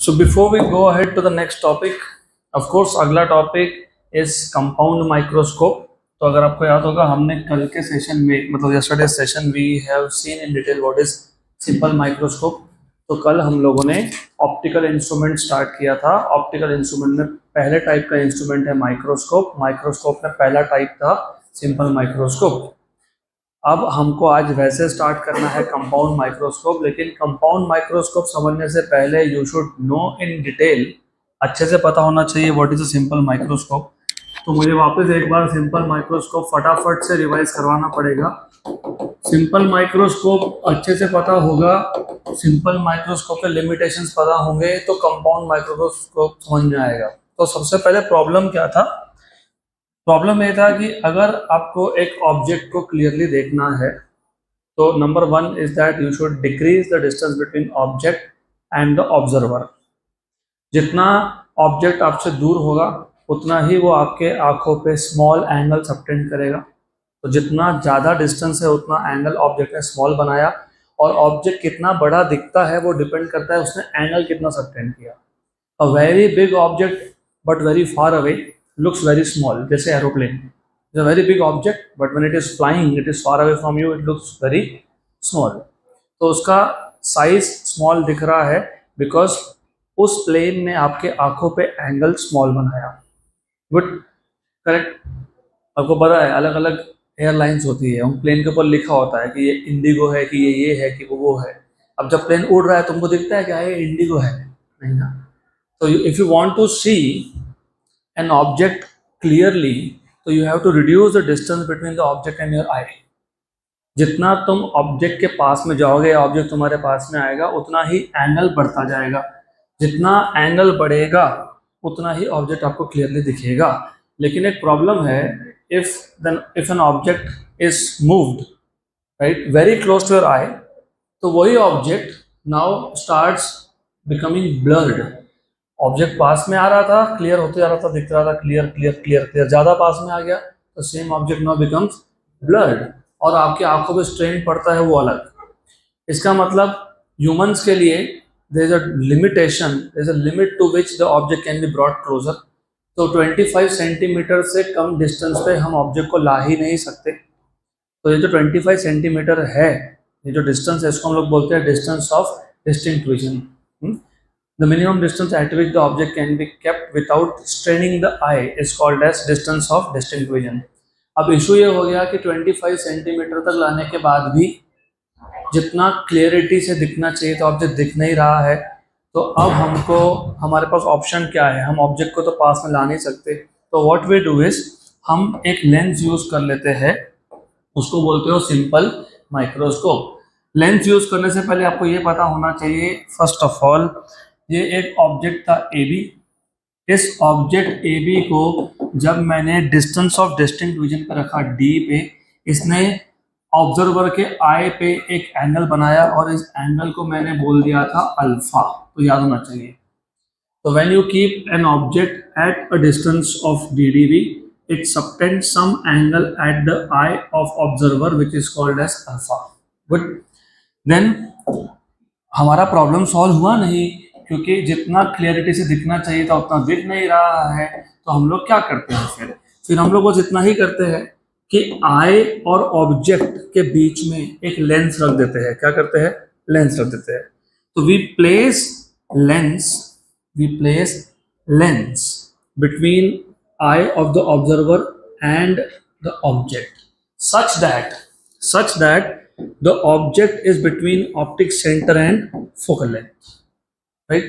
So before we go ahead to the next topic, of course अगला topic is compound microscope. तो अगर आपको याद होगा हमने कल के सेशन में मतलब yesterday session we have seen in detail what is simple microscope. तो कल हम लोगों ने ऑप्टिकल इंस्ट्रूमेंट स्टार्ट किया था। ऑप्टिकल इंस्ट्रूमेंट में पहले टाइप का इंस्ट्रूमेंट है माइक्रोस्कोप। माइक्रोस्कोप में पहला टाइप था सिंपल माइक्रोस्कोप। अब हमको आज वैसे स्टार्ट करना है कंपाउंड माइक्रोस्कोप, लेकिन कंपाउंड माइक्रोस्कोप समझने से पहले you should know in detail, अच्छे से पता होना चाहिए what is a simple microscope. तो मुझे वापस एक बार सिंपल माइक्रोस्कोप फटाफट से रिवाइज करवाना पड़ेगा। सिंपल माइक्रोस्कोप अच्छे से पता होगा, सिंपल माइक्रोस्कोप के लिमिटेशंस पता होंगे तो कंपाउंड माइक्रोस्कोप समझ में आएगा। तो सबसे पहले प्रॉब्लम क्या था? प्रॉब्लम ये था कि अगर आपको एक ऑब्जेक्ट को क्लियरली देखना है तो number one is that you should decrease the distance between object and the observer. जितना ऑब्जेक्ट आपसे दूर होगा उतना ही वो आपके आंखों पे स्मॉल एंगल सबटेंड करेगा। तो जितना ज़्यादा डिस्टेंस है उतना एंगल ऑब्जेक्ट ने स्मॉल बनाया, और ऑब्जेक्ट कितना बड़ा दिखता है वो डिपेंड करता है उसने एंगल कितना सबटेंड किया। A very big object but very far away looks very small, जैसे aeroplane is a very big object but when it is flying it is far away from you, it looks very small. तो उसका size small दिख रहा है because उस plane ने आपके आंखों पे एंगल स्मॉल बनाया। Good, correct. आपको पता है अलग अलग एयरलाइंस होती है, उन प्लेन के ऊपर लिखा होता है कि ये इंडिगो है, कि ये है, कि वो है। अब जब प्लेन उड़ रहा है तुमको दिखता है क्या ये इंडिगो है? नहीं ना। तो if you want to see an object clearly, so you have to reduce the distance between the object and your eye. जितना तुम ऑब्जेक्ट के पास में जाओगे, ऑब्जेक्ट तुम्हारे पास में आएगा, उतना ही एंगल बढ़ता जाएगा। जितना एंगल बढ़ेगा उतना ही ऑब्जेक्ट आपको क्लियरली दिखेगा। लेकिन एक प्रॉब्लम है, if an object is moved right very close to your eye, तो वही object now starts becoming blurred. Object पास में आ रहा था, क्लियर होते जा रहा था, दिख रहा था क्लियर क्लियर क्लियर क्लियर, ज्यादा पास में आ गया तो same object now becomes blurred, और आपकी आंखों पे स्ट्रेन पड़ता है वो अलग। इसका मतलब ह्यूमंस के लिए there is a limitation, there is a limit to which the object can be brought closer. तो 25 सेंटीमीटर से कम डिस्टेंस पे हम ऑब्जेक्ट को ला ही नहीं सकते। तो ये जो 25 सेंटीमीटर है, ये जो डिस्टेंस है, इसको हम लोग बोलते हैं distance of distinct vision. The minimum distance at which the object can be kept without straining the eye is called as distance of distinct vision. अब इशू ये हो गया कि 25 सेंटीमीटर तक लाने के बाद भी जितना क्लियरिटी से दिखना चाहिए तो ऑब्जेक्ट दिख नहीं रहा है। तो अब हमको हमारे पास ऑप्शन क्या है? हम ऑब्जेक्ट को तो पास में ला नहीं सकते, तो व्हाट वी डू इज हम एक लेंस यूज कर लेते हैं, उसको बोलते हो सिंपल माइक्रोस्कोप। लेंस यूज करने से पहले आपको ये पता होना चाहिए, फर्स्ट ऑफ ऑल ये एक ऑब्जेक्ट था ए बी। इस ऑब्जेक्ट ए बी को जब मैंने डिस्टेंस ऑफ डिस्टिंक्ट विजन पे रखा डी पे, इसने ऑब्जर्वर के आई पे एक एंगल बनाया और इस एंगल को मैंने बोल दिया था अल्फा। तो याद होना चाहिए। तो when you keep an object at a distance of D D V, it subtend some angle at the eye of observer which is called as alpha. Good, then हमारा प्रॉब्लम सॉल्व हुआ नहीं, क्योंकि जितना क्लियरिटी से दिखना चाहिए था उतना दिख नहीं रहा है। तो हम लोग क्या करते हैं फिर हम लोग बस इतना ही करते हैं कि आई और ऑब्जेक्ट के बीच में एक लेंस रख देते हैं। क्या करते हैं? लेंस रख देते हैं। तो we place lens between eye of the observer and the object such that the object is between optic center and focal length, right?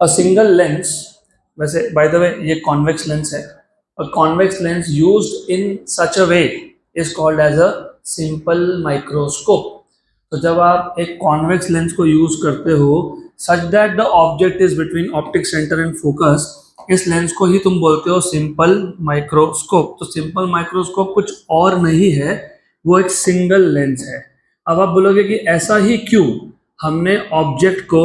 A single lens, वैसे by the way ये convex lens है, a convex lens used in such a way is called as a simple microscope. तो जब आप एक convex lens को use करते हो such that the object is between optic center and focus, इस लेंस को ही तुम बोलते हो सिंपल माइक्रोस्कोप। तो सिंपल माइक्रोस्कोप कुछ और नहीं है, वो एक सिंगल लेंस है। अब आप बोलोगे कि ऐसा ही क्यों, हमने ऑब्जेक्ट को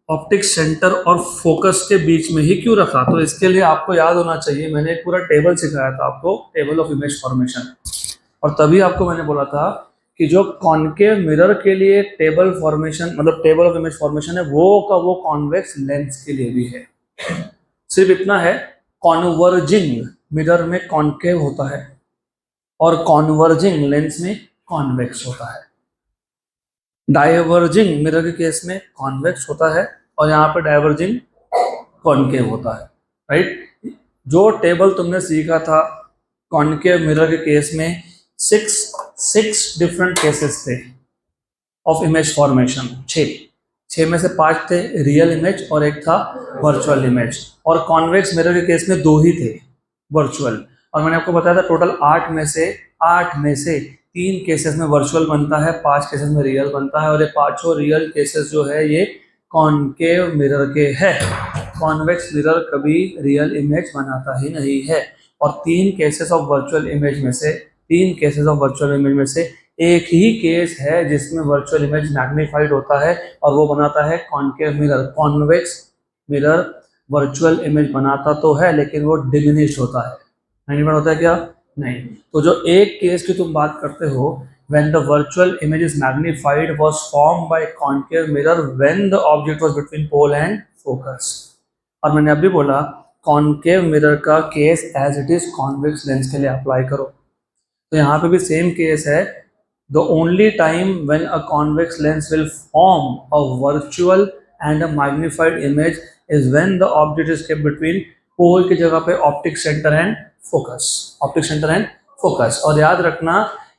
ऑप्टिक सेंटर और फोकस के बीच में ही क्यों रखा? तो इसके लिए आपको याद होना चाहिए, मैंने एक पूरा टेबल सिखाया था आपको, टेबल ऑफ इमेज फॉर्मेशन, और तभी आपको मैंने बोला था कि जो कॉन्केव मिरर के लिए टेबल फॉर्मेशन मतलब टेबल ऑफ इमेज फॉर्मेशन है वो कॉन्वेक्स लेंस के लिए भी है। सिर्फ इतना है, कॉन्वर्जिंग मिरर में कॉन्केव होता है और कॉन्वर्जिंग लेंस में कॉन्वेक्स होता है। डाइवर्जिंग मिरर के केस में कॉन्वेक्स होता है और यहाँ पे डाइवर्जिंग कॉन्केव होता है, राइट। जो टेबल तुमने सीखा था कॉन्केव मिरर के केस में सिक्स डिफरेंट केसेस थे ऑफ इमेज फॉर्मेशन, छः में से 5 थे रियल इमेज और एक था वर्चुअल इमेज, और कॉन्वेक्स मिरर के केस में 2 ही थे वर्चुअल। और मैंने आपको बताया था टोटल 8 में से 3 केसेस में वर्चुअल बनता है, 5 केसेस में रियल बनता है, और ये 5 रियल केसेस जो है ये कॉन्केव मिरर के है। कॉन्वेक्स मिरर कभी रियल इमेज बनाता ही नहीं है। और 3 केसेस ऑफ वर्चुअल इमेज में से एक ही केस है जिसमें वर्चुअल इमेज मैग्नीफाइड होता है और वो बनाता है concave mirror. Convex mirror virtual image बनाता तो है लेकिन वो डिमिनिश्ड होता है, मैग्नीफाइड होता है क्या? नहीं। तो जो एक केस की तुम बात करते हो, when the virtual image is magnified was formed by concave mirror when the object was between pole and focus। और मैंने अभी बोला कॉन्केव मिरर का case as it is convex lens के लिए अप्लाई करो, तो यहाँ पे भी सेम केस है। The only time when a convex lens will form a virtual and a magnified image is when the object is kept between pole की जगह पे ऑप्टिक सेंटर एंड फोकस। और याद रखना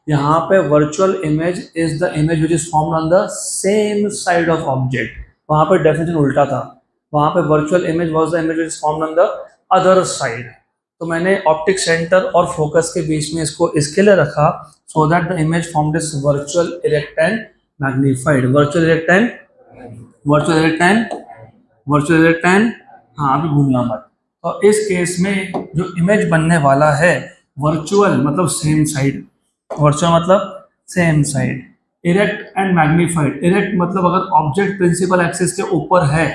यहाँ पे virtual image is the image which is formed on the same side of object. वहाँ पे डेफिनेशन उल्टा था, वहाँ पे virtual image was the image which is formed on the other side. तो मैंने ऑप्टिक सेंटर और फोकस के बीच में इसको इसके लिए रखा so that the image formed is virtual erect and magnified. Virtual erect and हाँ अभी भूलना मत। तो इस केस में जो इमेज बनने वाला है वर्चुअल मतलब same side, erect and magnified. Erect मतलब अगर ऑब्जेक्ट प्रिंसिपल एक्सिस के ऊपर है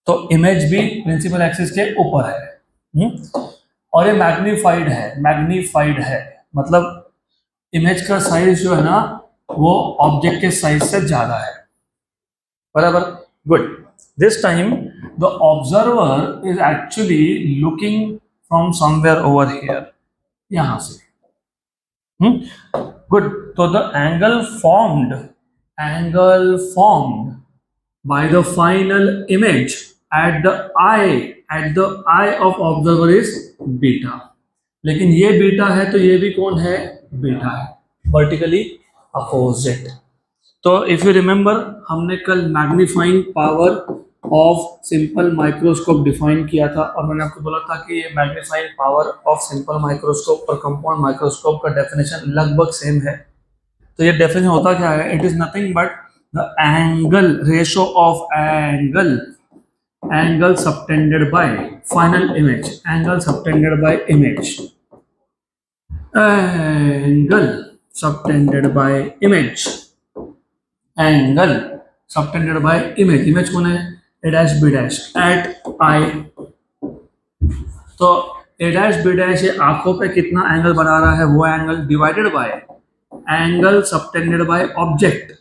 तो इमेज भी प्रिंसिपल एक्सिस के ऊपर है। और ये मैग्नीफाइड है मतलब इमेज का साइज जो है ना वो ऑब्जेक्ट के साइज से ज्यादा है, बराबर। Good. This time the observer is actually looking from somewhere over here, यहां से। गुड। तो the angle formed by the final image at the eye of observer is beta। लेकिन ये बीटा है तो ये भी कौन है? बीटा है, वर्टिकली अपोजिट। तो इफ यू रिमेंबर हमने कल magnifying power of simple microscope define किया था और मैंने आपको बोला था कि ये magnifying power of simple microscope और कंपाउंड माइक्रोस्कोप का डेफिनेशन लगभग सेम है। तो ये डेफिनेशन होता क्या है? It is nothing but the angle ratio of angle subtended by final image, angle subtended by image image कौन है? a dash b dash at eye। तो a dash b dash ये आंखों पे कितना एंगल बना रहा है वो angle divided by angle subtended by object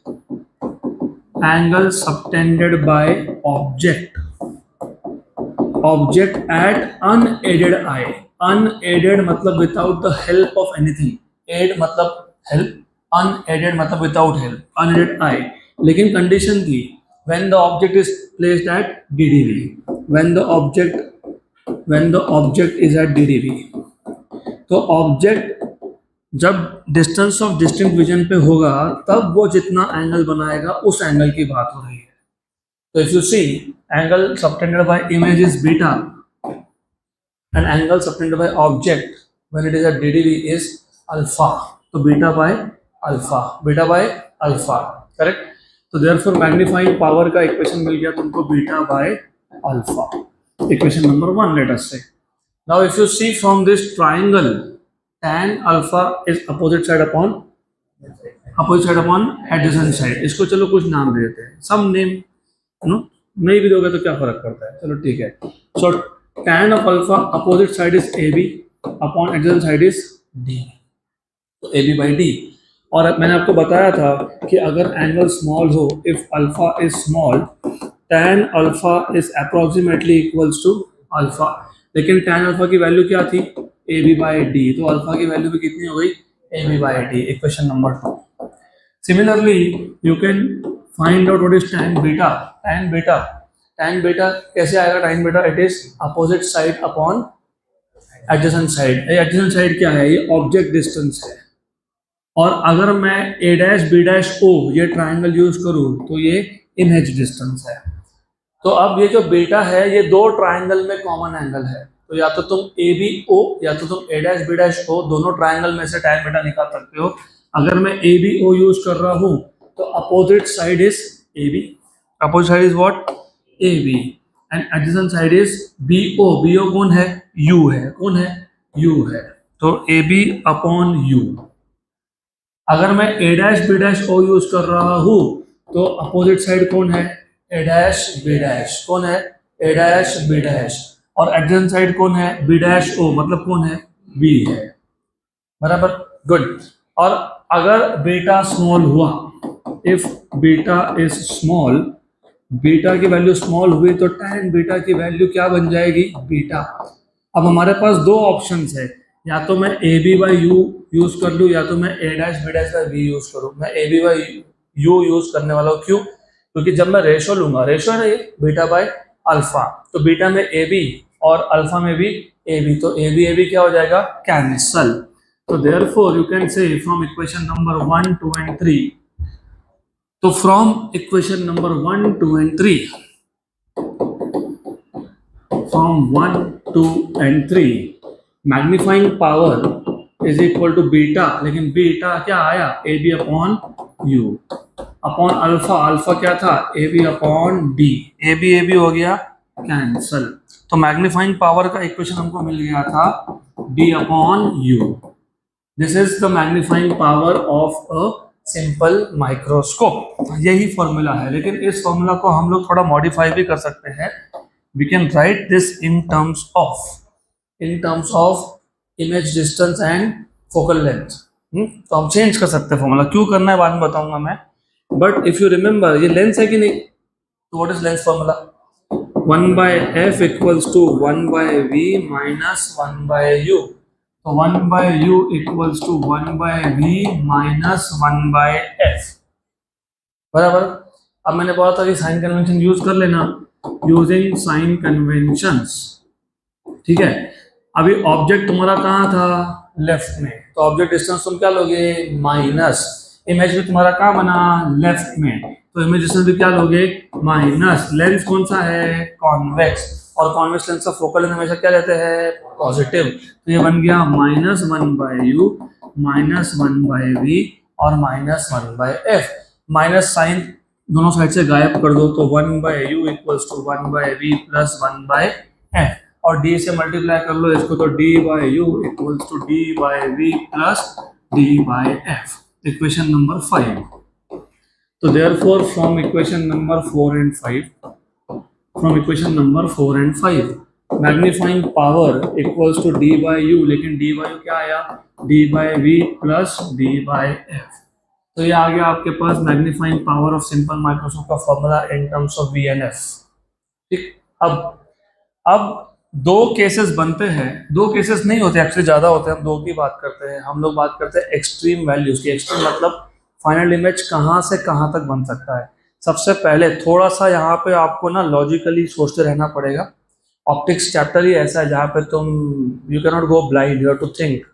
at unaided eye. Unaided मतलब without the help of anything, aid मतलब हेल्प, अनएडेड मतलब विदाउट हेल्प, अनएडेड आई। लेकिन कंडीशन थी when the object is placed at DDV, when the object is at DDV. तो object जब distance of distinct vision पे होगा तब वो जितना एंगल बनाएगा उस एंगल की बात हो रही है। तो if you see angle subtended by image is beta and angle subtended by object when it is at DDV is alpha. तो बीटा बाय अल्फा, करेक्ट। तो देयरफॉर मैग्नीफाइंग पावर का इक्वेशन मिल गया तुमको beta by alpha. Equation number 1 let us say. Now if you see from this triangle tan alpha is opposite side upon adjacent side। इसको चलो कुछ नाम दे देते हैं, सम नेम। नहीं भी दोगे तो क्या फर्क पड़ता है, चलो ठीक है। सो tan of alpha opposite side is AB upon adjacent side is D, तो AB by D। और मैंने आपको बताया था कि अगर एंगल स्मॉल हो, if alpha is small, tan alpha is approximately equals to alpha. लेकिन tan अल्फा की वैल्यू क्या थी? A B by D. तो अल्फा की वैल्यू भी कितनी हो गई? A B by D. Equation number 2। Similarly you can find out what is tan beta. tan beta कैसे आएगा? tan beta it is opposite side upon adjacent side. Adjacent side क्या है? ये ऑब्जेक्ट डिस्टेंस है। और अगर मैं ए डैश बी डैश ओ ये ट्राइंगल यूज करूं तो ये इमेज डिस्टेंस है। तो अब ये जो बीटा है ये दो ट्राइंगल में कॉमन एंगल है। तो या तो तुम ए बी ओ या तो तुम ए डैश बी डैश ओ दोनों ट्राइंगल में से tan बीटा निकाल सकते हो। अगर मैं ए बी ओ यूज कर रहा हूं तो opposite side is A B. Opposite side is what? A B. And adjacent side is B O. B O कौन है? यू है। कौन है? यू है। तो ए बी अपॉन यू। अगर मैं A dash B dash O use कर रहा हूं तो अपोजिट साइड कौन है? A dash B dash. कौन है? A dash B dash. और एडजेसेंट साइड कौन है? B dash O. मतलब कौन है? बी है। बराबर, गुड। और अगर बीटा स्मॉल हुआ, if beta is small, beta की वैल्यू स्मॉल हुई तो tan बीटा की वैल्यू क्या बन जाएगी? बीटा। अब हमारे पास दो ऑप्शंस है, या तो मैं A B by U use कर लूँ या तो मैं A dash B dash by V use करूँ। मैं A B by U use करने वाला हूँ। क्यों? क्योंकि जब मैं रेशो लूंगा, रेशो है ना ये बीटा बाय अल्फा, तो बीटा में ए बी और अल्फा में भी ए बी, तो ए बी क्या हो जाएगा? कैंसल। तो therefore you can say from equation number 1, 2 and 3, तो from equation number 1, 2 and 3, from 1, 2 and 3, magnifying power is equal to beta. लेकिन बीटा क्या आया? A B upon U upon alpha. Alpha क्या था? A B upon D. A B हो गया cancel. तो magnifying power का इक्वेशन हमको मिल गया था D upon you. This is the magnifying power of a simple microscope. यही फॉर्मूला है, लेकिन इस फॉर्मूला को हम लोग थोड़ा मॉडिफाई भी कर सकते हैं। We can write this in terms of image distance and focal length. तो हम चेंज कर सकते हैं फॉर्मूला। क्यों करना है बाद में बताऊंगा मैं। बट इफ यू रिमेंबर ये लेंस है कि नहीं, तो what is lens formula? 1 by F equals to 1 by V minus 1 by U. तो 1 by U equals to 1 by V minus 1 by F. बराबर। अब मैंने बोला था कि साइन कन्वेंशन यूज कर लेना, यूजिंग साइन कन्वेंशंस। ठीक है। अभी ऑब्जेक्ट तुम्हारा कहाँ था? लेफ्ट में। तो ऑब्जेक्ट डिस्टेंस तुम क्या लोगे? माइनस। इमेज भी तुम्हारा कहाँ बना? लेफ्ट में। तो इमेज डिस्टेंस भी क्या लोगे? माइनस। लेंस कौन सा है? कॉन्वेक्स। और कॉन्वेक्स लेंस का फोकल लेंथ हमेशा क्या लेते हैं? पॉजिटिव। तो ये बन गया minus 1 by U minus 1 by V और minus 1 by F. Minus sign दोनों साइड से गायब कर दो, तो 1 by U equals to 1 by V plus 1 by F. और डी से मल्टीप्लाई कर लो इसको, तो D by U equals to D by V plus D by F. Equation number 5। तो therefore from equation number 4 and 5, magnifying power equals to D by U, लेकिन D by U क्या आया? D by V plus D by F. तो ये आ गया आपके पास magnifying power of simple microscope का formula in terms of V and F. ठीक। अब दो केसेस बनते हैं, दो केसेस नहीं होते एक्चुअली, ज्यादा होते हैं। हम दो की बात करते हैं। हम लोग बात करते हैं एक्सट्रीम वैल्यूज की। एक्सट्रीम मतलब फाइनल इमेज कहाँ से कहाँ तक बन सकता है। सबसे पहले थोड़ा सा यहाँ पे आपको ना लॉजिकली सोचते रहना पड़ेगा। ऑप्टिक्स चैप्टर ही ऐसा है जहाँ पे तुम you can not go blind, you have to think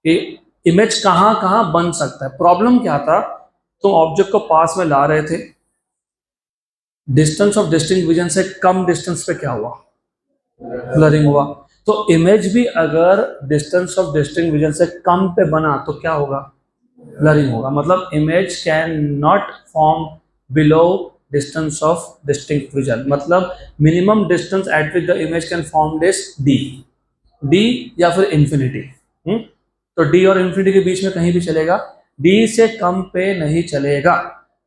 कि इमेज कहाँ कहाँ बन सकता है। प्रॉब्लम क्या था? तुम ऑब्जेक्ट को पास में ला रहे थे, डिस्टेंस ऑफ डिस्टिंक्ट विजन से कम डिस्टेंस पे क्या हुआ? ब्लरिंग हुआ। तो इमेज भी अगर डिस्टेंस ऑफ डिस्टिंक्ट विजन से कम पे बना तो क्या होगा? ब्लरिंग होगा। मतलब image can not form below distance of distinct vision. मतलब minimum distance at which the image can form is D या फिर इंफिनिटी। तो डी और इंफिनिटी के बीच में कहीं भी चलेगा, डी से कम पे नहीं चलेगा।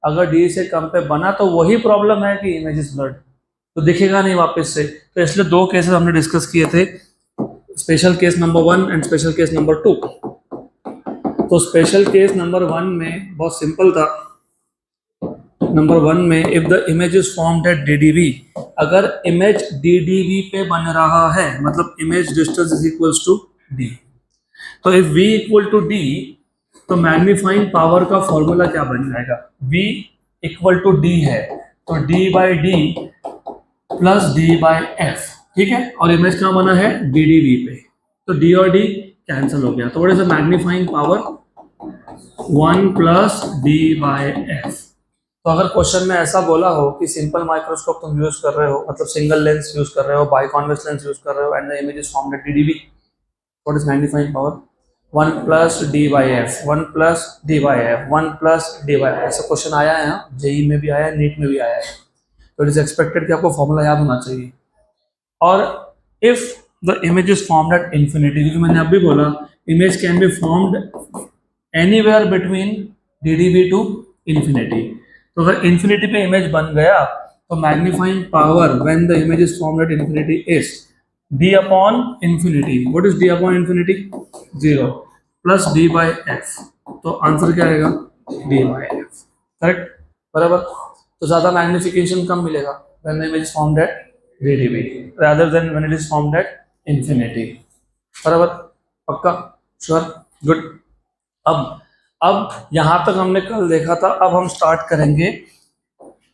अगर डी से कम पे बना तो वही प्रॉब्लम है कि इमेज इज ब्लर्ड, तो दिखेगा नहीं वापस से। तो इसलिए दो केसेस हमने डिस्कस किए थे, special case number 1 and special case number 2। तो स्पेशल केस नंबर 1 में बहुत सिंपल था। नंबर 1 में if the image is formed at DDV, अगर इमेज DDV पे बन रहा है मतलब image distance is equals to D, तो if V equal to D तो मैग्नीफाइंग पावर का फॉर्मूला क्या बन जाएगा? V इक्वल टू D है तो D by D plus D by F, ठीक है, और इमेज कहाँ बना है? DDV पे, तो D और D कैंसिल हो गया, तो what is the magnifying power? 1 plus D by F। तो अगर क्वेश्चन में ऐसा बोला हो कि सिंपल माइक्रोस्कोप तुम यूज कर रहे हो, मतलब सिंगल लेंस यूज कर रहे हो, बाइकॉन्वेक्स लेंस यूज कर रहे हो and the image is formed at DDV, what is magnifying power? 1 plus D by F, 1 plus D by F, 1 plus D by F। ऐसा क्वेश्चन आया है, जेई में भी आया है, नीट में भी आया है, तो इट इज एक्सपेक्टेड कि आपको फॉर्मूला याद होना चाहिए। और if the image is formed at infinity, क्योंकि मैंने अभी बोला image can be formed anywhere between DDV to infinity, तो अगर इन्फिनिटी पे इमेज बन गया तो magnifying power when the image is formed at infinity is D upon infinity. What is D upon infinity? 0 plus D by F, तो answer क्या आएगा? D by F, correct, बराबर। तो ज्यादा मैग्निफिकेशन कम मिलेगा when the image is formed at DDV rather than when it is formed at infinity, बराबर, पक्का, sure, good. अब यहां तक हमने कल देखा था, अब हम स्टार्ट करेंगे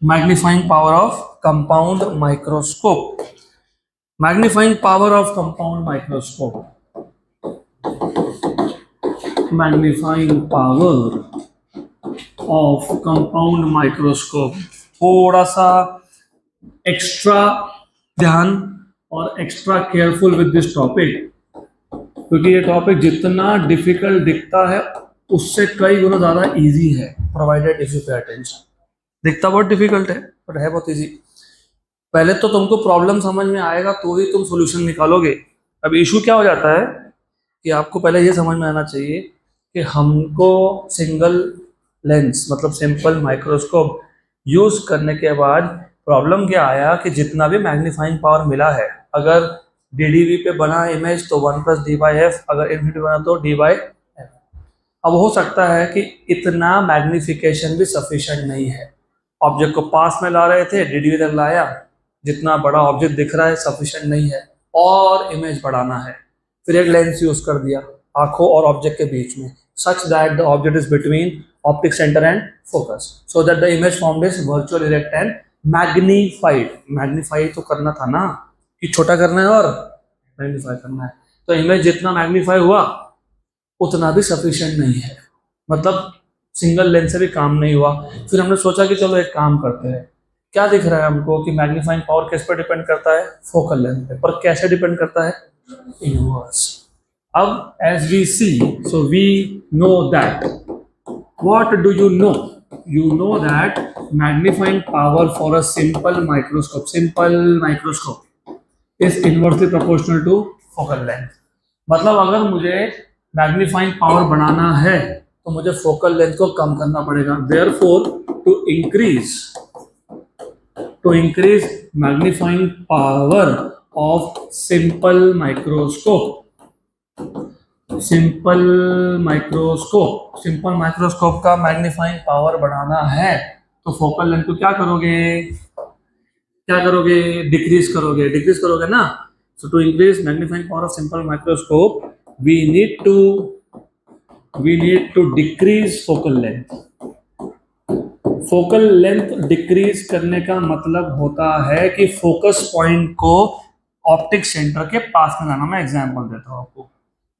magnifying power of compound microscope. Magnifying power of compound microscope, magnifying power of compound microscope, थोड़ा सा एक्स्ट्रा ध्यान और extra careful with this topic, क्योंकि ये टॉपिक जितना डिफिकल्ट दिखता है उससे कई गुना ज्यादा इजी है, provided if you pay attention. दिखता बहुत डिफिकल्ट है बट है बहुत इजी। पहले तो तुमको प्रॉब्लम समझ में आएगा तो ही तुम सॉल्यूशन निकालोगे। अब इशू क्या हो जाता है कि आपको पहले ये समझ में आना चाहिए कि हमको सिंगल लेंस मतलब सिंपल माइक्रोस्कोप यूज करने के बाद प्रॉब्लम क्या आया कि जितना भी मैग्नीफाइंग पावर मिला है, अगर DDV पे बना इमेज तो 1 प्लस D बाई F, अगर इन्फिनिटी बना तो D बाई F। अब हो सकता है कि इतना मैग्निफिकेशन भी सफिशिएंट नहीं है, ऑब्जेक्ट को पास में ला रहे थे, DDV तक लाया, जितना बड़ा ऑब्जेक्ट दिख रहा है सफिशिएंट नहीं है और इमेज बढ़ाना है, फिर एक लेंस यूज कर दिया आंखों और ऑब्जेक्ट के बीच में, such that the object is between optic center and focus, so that the image formed is virtually erect and magnified। Magnify तो करना था ना, कि छोटा करना है और मैग्नीफाई करना है, तो इमेज जितना मैग्नीफाई हुआ उतना भी सफिशिएंट नहीं है, मतलब सिंगल लेंस से भी काम नहीं हुआ। फिर हमने सोचा कि चलो एक काम करते हैं, क्या दिख रहा है हमको कि मैग्नीफाइंग पावर किस पर डिपेंड करता है? फोकल लेंथ पे, पर कैसे डिपेंड करता है? इनवर्स। अब as we see, so we know that, what do you know? You know that magnifying power for a simple microscope is inversely proportional to focal length। मतलब अगर मुझे मैग्नीफाइंग पावर बढ़ाना है तो मुझे फोकल लेंथ को कम करना पड़ेगा। Therefore, to increase magnifying power of simple microscope का मैग्नीफाइंग पावर बढ़ाना है तो फोकल लेंथ को क्या करोगे? डिक्रीज करोगे ना। So to increase magnifying power of simple microscope we need to decrease focal length. Focal length decrease करने का मतलब होता है कि फोकस पॉइंट को ऑप्टिक सेंटर के पास में लाना। मैं एग्जांपल देता हूं आपको,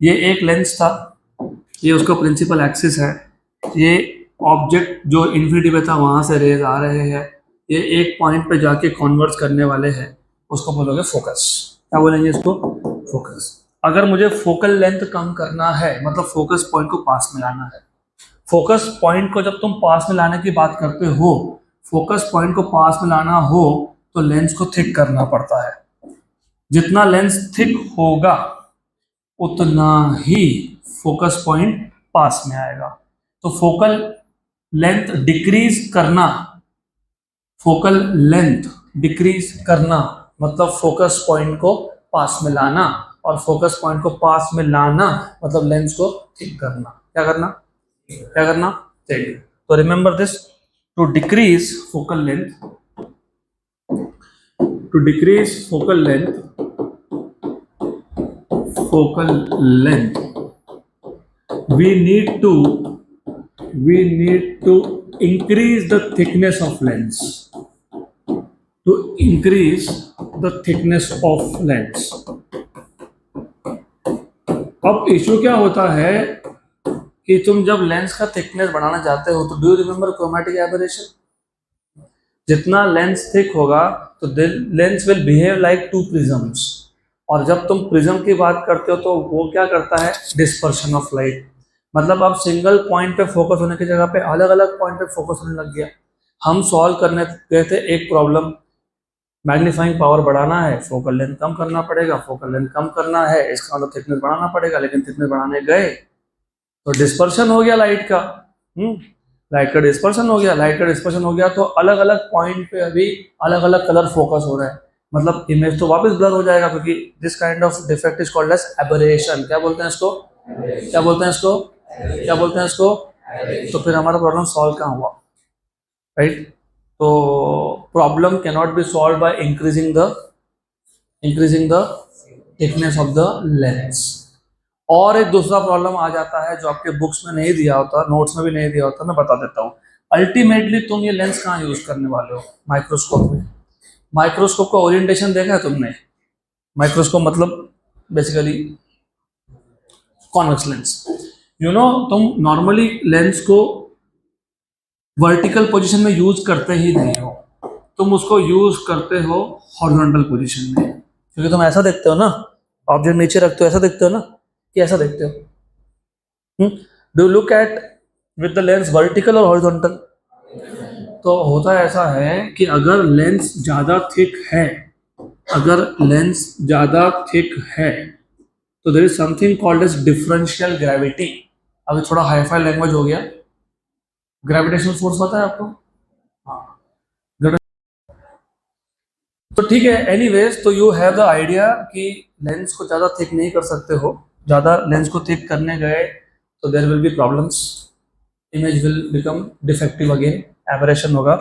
ये एक लेंस था, ये उसका प्रिंसिपल एक्सिस है, ये ऑब्जेक्ट जो इन्फिनिटी पे था वहां से रेज आ रहे हैं, ये एक पॉइंट पे जाके कन्वर्ज करने वाले हैं, उसको बोलोगे फोकस। क्या बोलेंगे इसको? फोकस। अगर मुझे फोकल लेंथ कम करना है मतलब फोकस पॉइंट को पास में लाना है, फोकस पॉइंट को जब तुम पास में लाने की बात करते हो, फोकस पॉइंट को पास में लाना हो तो लेंस को थिक करना पड़ता है। जितना लेंस थिक होगा उतना ही फोकस पॉइंट पास में आएगा। तो फोकल लेंथ डिक्रीज करना मतलब फोकस पॉइंट को पास में लाना, और फोकस पॉइंट को पास में लाना मतलब लेंस को थिक करना। क्या करना, क्या करना, थिक। तो remember this, to decrease focal length, to decrease focal length we need to increase the thickness of lens, to increase the thickness of lens। अब इशू क्या होता है कि तुम जब लेंस का थिकनेस बढ़ाना चाहते हो तो do you remember chromatic aberration, जितना लेंस थिक होगा तो lens will behave like two prisms, और जब तुम प्रिज्म की बात करते हो तो वो क्या करता है, डिस्पर्शन ऑफ लाइट। मतलब अब सिंगल पॉइंट पे फोकस होने की जगह पे अलग अलग पॉइंट पे फोकस होने लग गया। हम सॉल्व करने गए थे एक प्रॉब्लम, मैग्नीफाइंग पावर बढ़ाना है, फोकल लेंथ कम करना पड़ेगा, फोकल लेंथ कम करना है इसका मतलब थिकनेस बढ़ाना पड़ेगा, लेकिन थिकनेस बढ़ाने गए तो डिस्पर्शन हो गया लाइट का। लाइट का डिस्पर्शन हो गया, लाइट का डिस्पर्शन हो गया तो अलग अलग पॉइंट पे अभी अलग अलग कलर फोकस हो रहा है, मतलब इमेज तो वापस ब्लर हो जाएगा, क्योंकि this kind of defect is called as aberration. क्या बोलते हैं इसको, क्या बोलते हैं इसको, क्या बोलते हैं इसको। तो फिर हमारा प्रॉब्लम सॉल्व कहाँ हुआ, राइट। तो problem can not be solve by increasing the thickness of the lens. और एक दूसरा प्रॉब्लम आ जाता है जो आपके बुक्स में नहीं दिया होता, नोट्स में भी नहीं दिया होता, मैं बता देता हूँ। अल्टीमेटली तुम ये लेंस कहाँ यूज करने वाले हो, माइक्रोस्कोप में। माइक्रोस्कोप का ओरिएंटेशन देखा है तुमने, माइक्रोस्कोप मतलब basically convex lens. You know तुम नॉर्मली लेंस को वर्टिकल पोजीशन में यूज करते ही नहीं हो, तुम उसको यूज करते हो हॉरिजॉन्टल पोजीशन में, क्योंकि तुम ऐसा देखते हो ना, ऑब्जेक्ट नीचे रखते हो ऐसा देखते हो ना, कि ऐसा देखते हो। Do look at with the lens vertical और हॉरिजॉन्टल। तो होता ऐसा है कि अगर लेंस ज्यादा थिक है, अगर लेंस ज्यादा थिक है तो there is something called as differential gravity. अभी थोड़ा हाईफाई लैंग्वेज हो गया। ग्रेविटेशनल फोर्स पता है आपको, हाँ। तो ठीक है, एनीवेज, तो यू हैव द आइडिया कि लेंस को ज़्यादा थिक नहीं कर सकते हो। ज़्यादा लेंस को थिक करने गए तो there will be problems, image will become defective again, aberration होगा।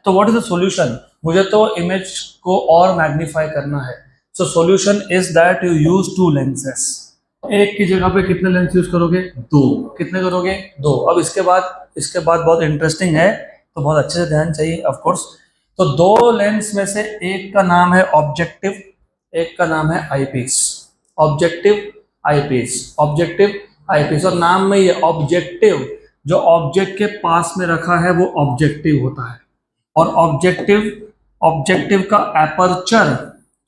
तो व्हाट इज द सॉल्यूशन, मुझे तो इमेज को और मैग्नीफाई करना है। So solution is that you use two lenses. एक की जगह पे कितने लेंस यूज करोगे, दो। कितने करोगे, दो। अब इसके बाद बहुत इंटरेस्टिंग है, तो बहुत अच्छे से ध्यान चाहिए ऑफ कोर्स। तो दो लेंस में से एक का नाम है ऑब्जेक्टिव, एक का नाम है eyepiece. Objective eyepiece, objective eyepiece. और नाम में ये ऑब्जेक्टिव, जो ऑब्जेक्ट के पास में रखा है वो ऑब्जेक्टिव होता है, और ऑब्जेक्टिव का एपर्चर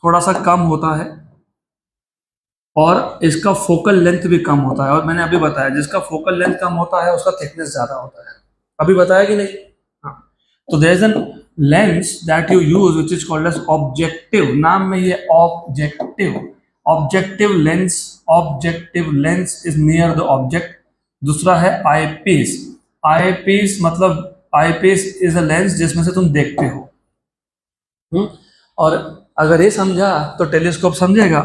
थोड़ा सा कम होता है और इसका फोकल लेंथ भी कम होता है। और मैंने अभी बताया जिसका फोकल लेंथ कम होता है उसका थिकनेस ज्यादा होता है, अभी बताया कि नहीं, हाँ। तो there is an lens that you use which is called as objective, नाम में ये objective lens is near the object. दूसरा है आईपीस, आईपीस मतलब आईपीस इज अ लेंस जिसमें से तुम देखते हो। और अगर ये समझा तो टेलीस्कोप समझेगा।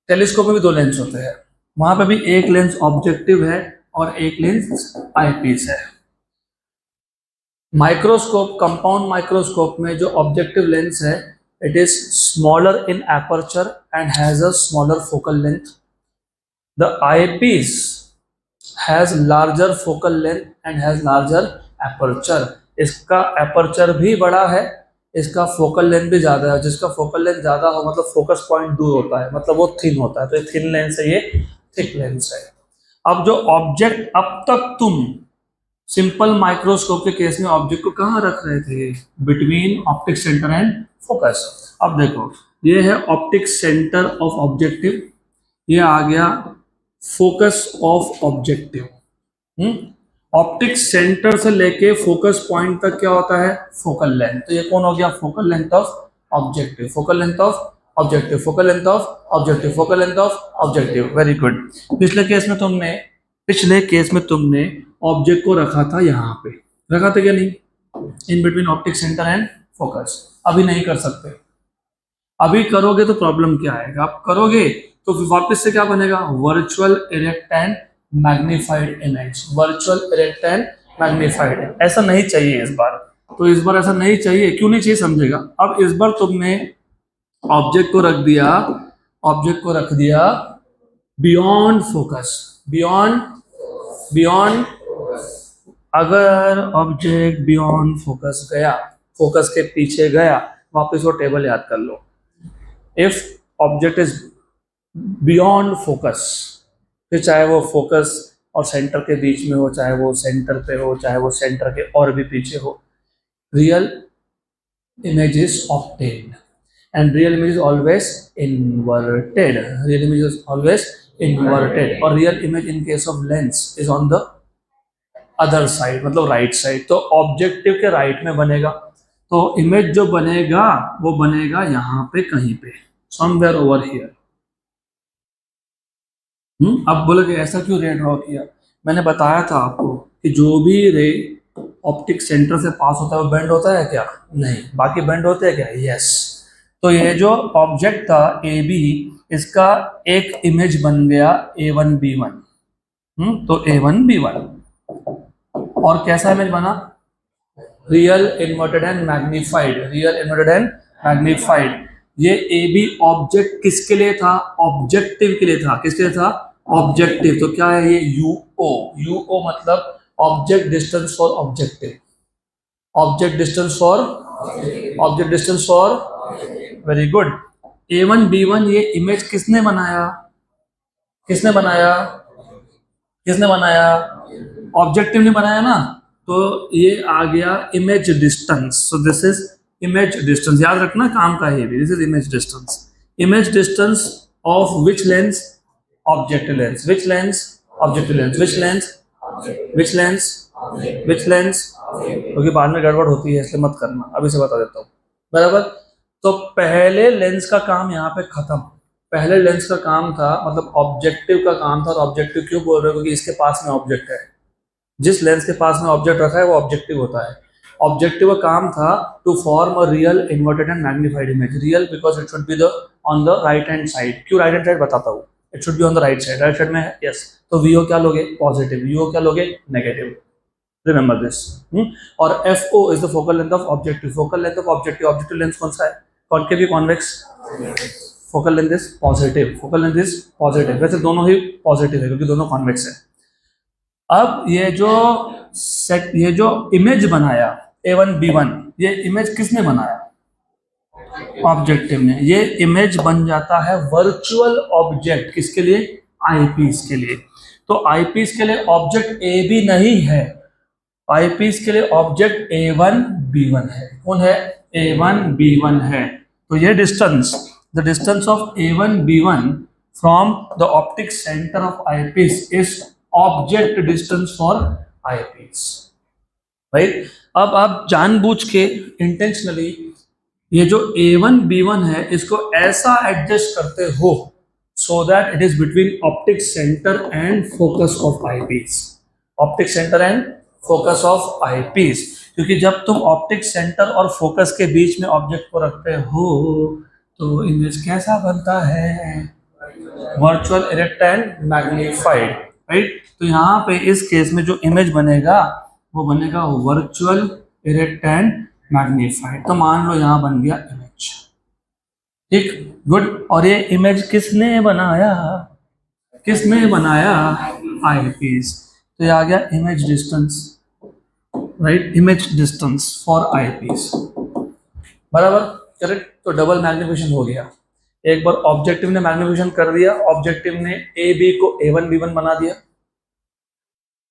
टेलीस्कोप में भी दो लेंस होते हैं, वहां पे भी एक लेंस ऑब्जेक्टिव है और एक लेंस आईपीस है। माइक्रोस्कोप, कंपाउंड माइक्रोस्कोप में जो ऑब्जेक्टिव लेंस है, it is smaller in aperture and has a smaller focal length. The eyepiece has larger focal length and has larger aperture. इसका एपर्चर भी बड़ा है, इसका फोकल लेंथ भी ज्यादा है। जिसका फोकल लेंथ ज्यादा हो मतलब फोकस पॉइंट दूर होता है, मतलब वो थिन होता है, तो ये थिन लेंस है, ये थिक लेंस है। अब जो ऑब्जेक्ट, अब तक तुम सिंपल माइक्रोस्कोप के केस में ऑब्जेक्ट को कहाँ रख रहे थे, between optic centre and focus. अब देखो ये है ऑप्टिक सेंटर ऑफ ऑब्जेक्टिव, ये आ गया focus of objective. Optic centre से लेके फोकस पॉइंट तक क्या होता है, फोकल लेंथ। तो ये कौन हो गया, focal length of objective, focal length of objective, focal length of objective, focal length of objective. Very good. पिछले केस में तुमने ऑब्जेक्ट को रखा था यहाँ पे, रखा था क्या नहीं, in between optic centre and focus. अभी नहीं कर सकते, अभी करोगे तो प्रॉब्लम क्या आएगा, आप करोगे तो वापस से क्या बनेगा, virtual erect and magnified image, virtual erect and magnified. ऐसा नहीं चाहिए इस बार, तो इस बार ऐसा नहीं चाहिए। क्यों नहीं चाहिए समझेगा। अब इस बार तुमने ऑब्जेक्ट को रख दिया बियॉन्ड फोकस, बियॉन्ड अगर ऑब्जेक्ट बियॉन्ड फोकस गया, फोकस के पीछे गया, वापस वो टेबल याद कर लो। If object is beyond focus, फिर चाहे वो फोकस और सेंटर के बीच में हो, चाहे वो सेंटर पे हो, चाहे वो सेंटर के और भी पीछे हो, real image is obtained, and real image is always inverted. Real image is always inverted, और real image in case of lens is on the other side, मतलब right side। तो ऑब्जेक्टिव के राइट में बनेगा, तो इमेज जो बनेगा वो बनेगा यहाँ पे कहीं पे, somewhere over here। अब बोले कि ऐसा क्यों रे ड्रॉ किया। मैंने बताया था आपको कि जो भी रे ऑप्टिक सेंटर से पास होता है वो बेंड होता है क्या? नहीं। बाकी बेंड होते हैं क्या? यस। तो ये जो ऑब्जेक्ट था ए बी, इसका एक इमेज बन गया A1 B1। तो A1 B1, और कैसा इमेज बना? Real inverted and magnified, real inverted and magnified. ये ए बी ऑब्जेक्ट किसके लिए था? ऑब्जेक्टिव के लिए था। किसके लिए था? ऑब्जेक्टिव। तो क्या है ये? यूओ। यूओ मतलब object distance for objective, object distance for very good. A1 B1 ये इमेज किसने बनाया? ऑब्जेक्टिव ने बनाया ना, तो ये आ गया image distance. So this is image distance, याद रखना काम का है। This is image distance. Image distance of which lens? Objective lens. Which lens? Objective lens. Which lens? क्योंकि बाद में गड़बड़ होती है इसलिए मत करना, अभी से बता देता हूँ। बराबर। तो पहले लेंस का काम यहाँ पे खत्म। पहले लेंस का काम था, मतलब ऑब्जेक्टिव का काम था। और ऑब्जेक्टिव क्यों बोल रहे हो? क्योंकि इसके पास में ऑब्जेक्ट है। जिस लेंस के पास में ऑब्जेक्ट रखा है वो ऑब्जेक्टिव होता है। ऑब्जेक्टिव का काम था to form a real inverted and magnified image. Real because it should be on the right hand side. क्यों राइट हैंड साइड बताता हूँ। It should be on the right side. Right side में है, yes. तो VO क्या लोगे? Positive. यूओ क्या लोगे? नेगेटिव। Remember this. और FO is the focal length of objective. Focal length of objective, objective lens कौन सा है? कॉन्केव या convex? Focal length is positive. Focal length is positive. वैसे दोनों ही पॉजिटिव है क्योंकि दोनों कॉन्वेक्स है। अब ये जो इमेज बनाया A1 B1, ये इमेज किसने बनाया? ऑब्जेक्टिव ने। ये इमेज बन जाता है वर्चुअल ऑब्जेक्ट। किसके लिए? आईपीस के लिए। तो आईपीस के लिए ऑब्जेक्ट ए बी नहीं है, आईपीस के लिए ऑब्जेक्ट A1 B1 है। कौन है? A1 B1 है। तो ये distance, the distance of A1 B1 from the optic centre of eyepiece is object distance for eyepiece. Right. अब आप जानबूझ के इंटेंशनली ये जो A1 B1 है इसको ऐसा एडजस्ट करते हो so that it is between optic centre and focus of eyepiece. Optic centre and focus of eyepiece. क्योंकि जब तुम ऑप्टिक सेंटर और फोकस के बीच में ऑब्जेक्ट को रखते हो तो इमेज कैसा बनता है? Virtual erect and magnified. Right. तो यहाँ पे इस केस में जो इमेज बनेगा वो बनेगा वर्चुअल इरेक्ट एंड मैग्नीफाइड। तो मान लो यहाँ बन गया इमेज। ठीक, गुड। और ये इमेज किसने बनाया? आईपीस। तो ये आ गया image distance. Right, image distance for eyepiece. बराबर, करेक्ट। तो डबल मैग्निफिकेशन हो गया। एक बार ऑब्जेक्टिव ने मैग्निफिकेशन कर दिया, ऑब्जेक्टिव ने ए बी को A1 B1 बना दिया।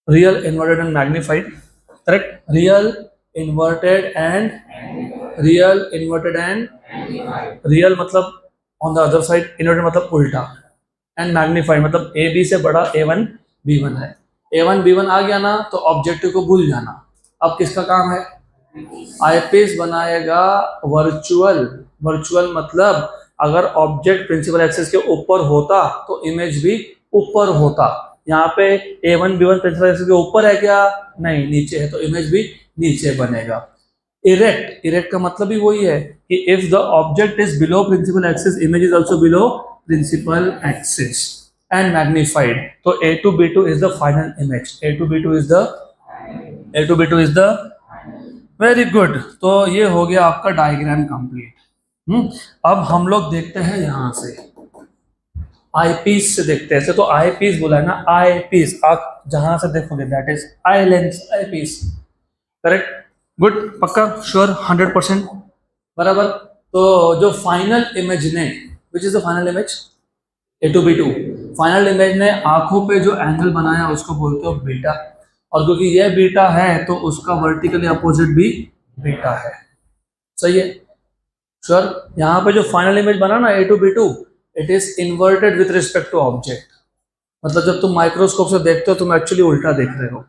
Real inverted and magnified. Correct. Real inverted and real मतलब on the other side, inverted मतलब उल्टा, एंड मैग्नीफाइड मतलब ए बी से बड़ा A1 B1 है। A1 B1 आ गया ना तो ऑब्जेक्टिव को भूल जाना। अब किसका काम है? आईपीस बनाएगा वर्चुअल मतलब अगर ऑब्जेक्ट प्रिंसिपल एक्सिस के ऊपर होता तो इमेज भी ऊपर होता। यहाँ पे A1 B1 प्रिंसिपल एक्सिस के ऊपर है क्या? नहीं, नीचे है, तो इमेज भी नीचे बनेगा। इरेक्ट का मतलब ही वही है कि if the object is below principal axis, image is also below principal axis. and magnified. तो A2B2 is the final image. A2B2 is the very good. तो ये हो गया आपका डायग्राम कंप्लीट. अब हम लोग देखते हैं यहां से आई पीस से देखते हैं. तो आई पीस बोला है ना, आई पीस आप जहां से देखोगे that is eye lens, eye piece. Correct, good, पक्का, श्योर, 100% बराबर. तो जो फाइनल इमेज ने, which is the final image, A2B2, final image ने आंखों पे जो एंगल बनाया उसको बोलते हो बीटा. और क्योंकि ये बीटा है तो उसका वर्टिकली अपोजिट भी बीटा है. सही है, श्योर. यहाँ पे जो फाइनल इमेज बना ना A2B2, it is inverted with respect to object. मतलब जब तुम माइक्रोस्कोप से देखते हो तुम एक्चुअली उल्टा देख रहे हो,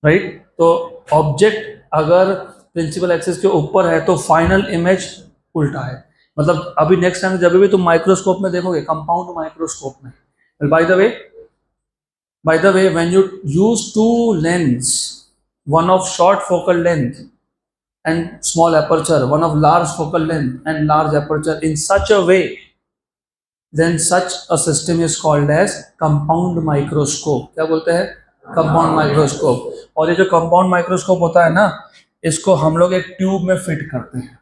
राइट. तो ऑब्जेक्ट अगर प्रिंसिपल एक्सिस के ऊपर है तो फाइनल इमेज उल्टा है. मतलब अभी नेक्स्ट टाइम जब भी तुम माइक्रोस्कोप में देखोगे, कंपाउंड माइक्रोस्कोप में, by the way when you use two lens, one of short focal length and small aperture, one of large focal length and large aperture, in such a way, then such a system is called as compound microscope. क्या बोलते हैं, compound microscope. और ये जो compound microscope होता है ना, इसको हम लोग एक ट्यूब में फिट करते हैं.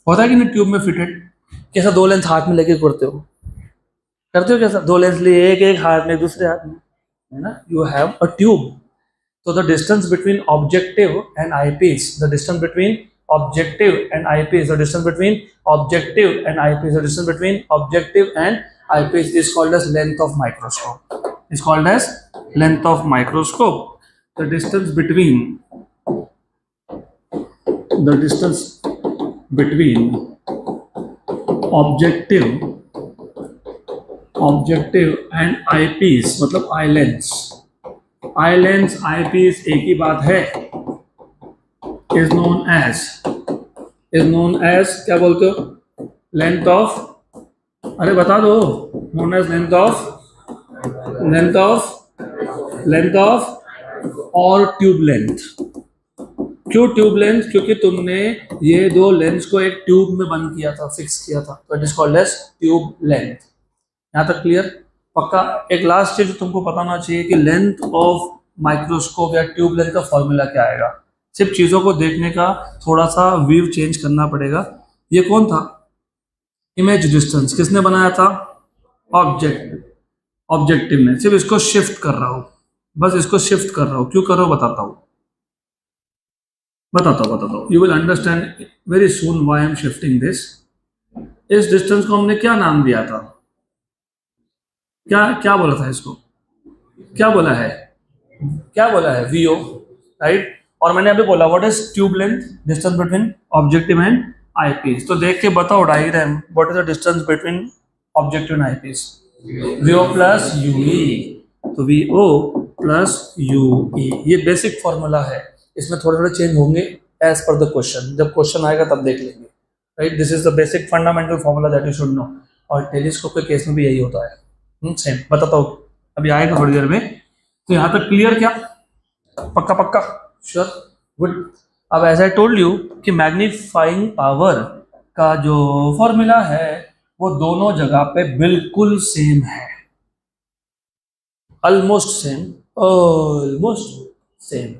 होता है कि नहीं ट्यूब में फिटेड. कैसा, दो लेंस हाथ में लेके करते हो कैसा, दो लेंस लिए, एक हाथ में दूसरे हाथ में, है ना. You have a tube. So the distance between objective and eyepiece, the distance between objective and eyepiece, the distance between objective and eyepiece, the distance between objective and eyepiece is called as length of microscope. Is called as length of microscope. The distance between objective and eyepiece, मतलब eye lens. आई lens, eye piece एक ही बात है. Is known as क्या बोलते हो, length of, अरे बता दो, नोन एज लेंथ ऑफ और ट्यूब लेंथ. क्यों ट्यूब लेंथ, क्योंकि तुमने ये दो लेंस को एक ट्यूब में बंद किया था, फिक्स किया था, तो it is called as tube length. यहां तक क्लियर, पक्का. एक लास्ट चीज तुमको पता होना चाहिए कि लेंथ ऑफ माइक्रोस्कोप या ट्यूब लेंथ का फॉर्मूला क्या आएगा. सिर्फ चीजों को देखने का थोड़ा सा व्यू चेंज करना पड़ेगा. ये कौन था, इमेज डिस्टेंस किसने बनाया था, ऑब्जेक्टिव ने. सिर्फ इसको शिफ्ट कर रहा हूं, बस इसको शिफ्ट कर रहा हूं. क्यों कर रहा हूं बताता हूं. You will understand very soon why I am shifting this. इस डिस्टेंस को हमने क्या नाम दिया था, क्या बोला था इसको, क्या बोला है VO, राइट. और मैंने अभी बोला what is tube length, distance between objective and eye piece. तो देख के बताओ diagram, what is the distance between objective and eye piece, VO plus UE. तो VO प्लस UE, ये बेसिक फॉर्मूला है. इसमें थोड़े चेंज होंगे एज पर द क्वेश्चन, जब क्वेश्चन आएगा तब देख लेंगे, right. This is the basic fundamental formula that you should know. और टेलीस्कोप के केस में भी यही होता है. सेम बताता हूँ, अभी आएगा थोड़ी देर में. तो यहाँ तक क्लियर क्या, पक्का, श्योर, गुड. अब एज आई टोल्ड यू कि मैग्नीफाइंग पावर का जो फॉर्मूला है वो दोनों जगह पे बिल्कुल सेम है, ऑलमोस्ट सेम.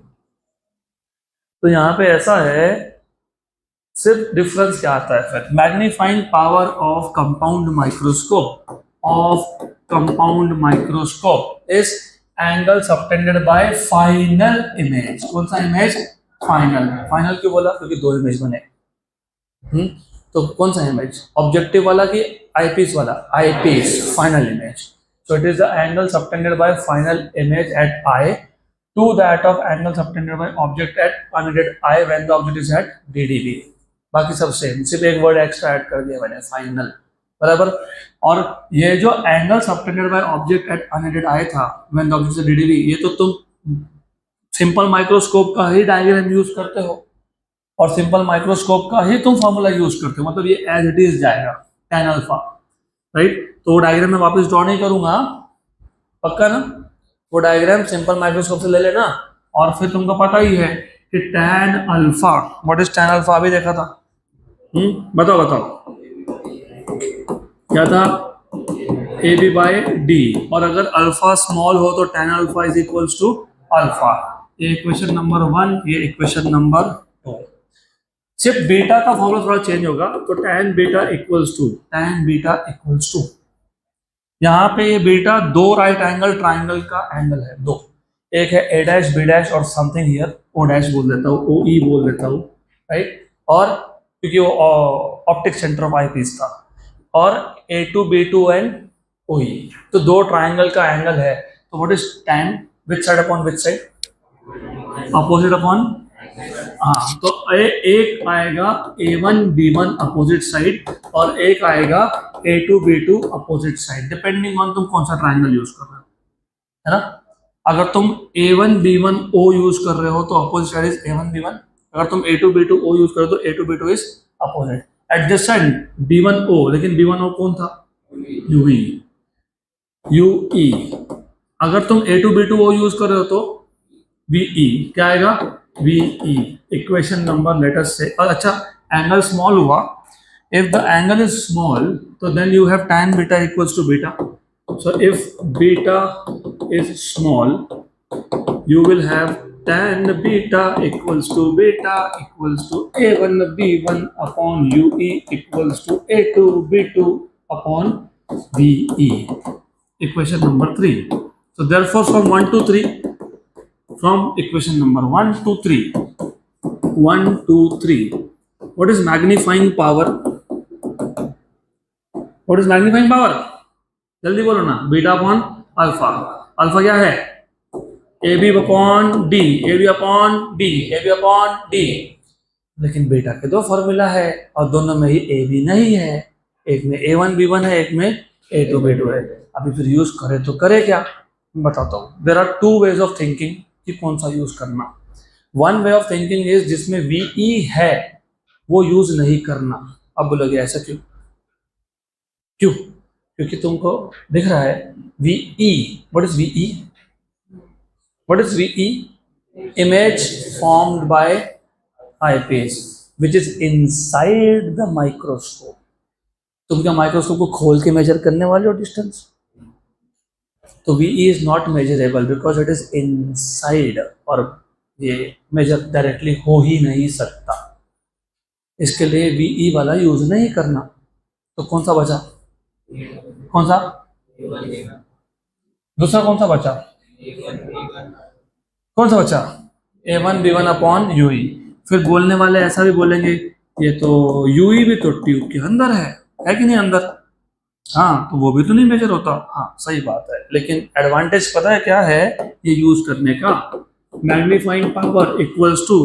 तो यहाँ पे ऐसा है, सिर्फ डिफरेंस क्या आता है फिर. Magnifying power of compound microscope is angle subtended by final image. कौन सा इमेज, फाइनल क्यों बोला, क्योंकि दो इमेज बने. तो कौन सा इमेज, ऑब्जेक्टिव वाला कि आईपीस वाला, eyepiece final image. So it is the angle subtended by final image at eye to that of angle subtended by object at unattended eye when the object is at DDB. बाकी सब same, सिर्फ एक word extra add कर दिया मैंने, final, बराबर. और ये जो angle subtended by object at unattended eye था when the object is at DDB, ये तो तुम सिंपल माइक्रोस्कोप का ही डायग्राम यूज करते हो और सिंपल माइक्रोस्कोप का ही तुम फॉर्मूला यूज करते हो. मतलब ये एज इट इज जाएगा, tan अल्फा, राइट. तो वो डायग्राम मैं वापस ड्रॉ नहीं करूंगा, पक्का ना. वो डायग्राम सिंपल माइक्रोस्कोप से ले लेना. और फिर तुमको पता ही है कि tan alpha, what is tan alpha, अभी देखा था. बताओ क्या था, ए बी बाय डी, और अगर अल्फा स्मॉल हो तो tan alpha is equals to alpha. ये इक्वेशन नंबर 1, ये इक्वेशन नंबर 2। सिर्फ बीटा का फॉर्मूला थोड़ा चेंज होगा, तो tan बीटा इक्वल्स टू, यहाँ पे ये बीटा दो राइट एंगल ट्राइंगल का एंगल है, दो, एक है ए डैश बी डैश और समथिंग हियर ओ डैश बोल देता हूँ, ओ ई बोल देता हूँ, राइट, और क्योंकि वो optic centre of eyepiece था, और A two B two and O E, तो दो ट्राइंगल का एंगल है, तो what is tan which side upon which side, opposite upon, हाँ, तो एक आएगा A1 B1 अपोजिट साइड और एक आएगा A2 B2 opposite side, depending on तुम कौन सा ट्राइंगल यूज कर रहे हो, है ना। अगर तुम A1 B1 O यूज कर रहे हो तो opposite side is A1 B1, अगर तुम A2 B2 O यूज कर रहे हो तो A2 B2 is opposite. Adjacent B1 O, लेकिन B1 O कौन था, UE। अगर तुम A2 B2 O यूज कर रहे हो तो VE, क्या आएगा, VE। इक्वेशन नंबर लेटर से, अच्छा एंगल स्मॉल हुआ, if the angle is small तो then you have tan beta equals to beta, so if beta is small you will have tan beta equals to beta equals to A1 B1 upon UE equals to A2 B2 upon VE. Equation number 3. So therefore from 1 to 3, from equation number 1 to 3, 1 2 3, what is magnifying power? What is magnifying power? जल्दी बोलो ना, beta upon alpha, alpha क्या है, A B upon D, A B upon D, A B upon D, लेकिन beta के दो formula है और दोनों में ही ए बी नहीं है, एक में A1 B1 है, एक में A2 B2 है। अभी फिर यूज करे तो करे क्या, बताता हूँ। There are two ways of thinking कि कौन सा यूज करना। One way of thinking is जिसमें VE है वो यूज नहीं करना। अब बोलोगे ऐसा क्यों, क्यों, क्योंकि तुमको दिख रहा है VE, what is VE, what is VE? Image formed by eyepiece which is inside the microscope। तुम क्या माइक्रोस्कोप को खोल के मेजर करने वाले हो डिस्टेंस, तो VE is not measurable because it is inside, और ये मेजर डायरेक्टली हो ही नहीं सकता, इसके लिए VE वाला यूज नहीं करना। तो कौन सा बचा, कौन सा, दूसरा कौन सा बचा, कौन सा बचा, A1 B1 अपॉन UE। फिर बोलने वाले ऐसा भी बोलेंगे ये तो UE भी तो ट्यूब के अंदर है कि नहीं अंदर, हाँ, तो वो भी तो नहीं मेजर होता। हाँ सही बात है, लेकिन एडवांटेज पता है क्या है ये यूज करने का, magnifying power equals to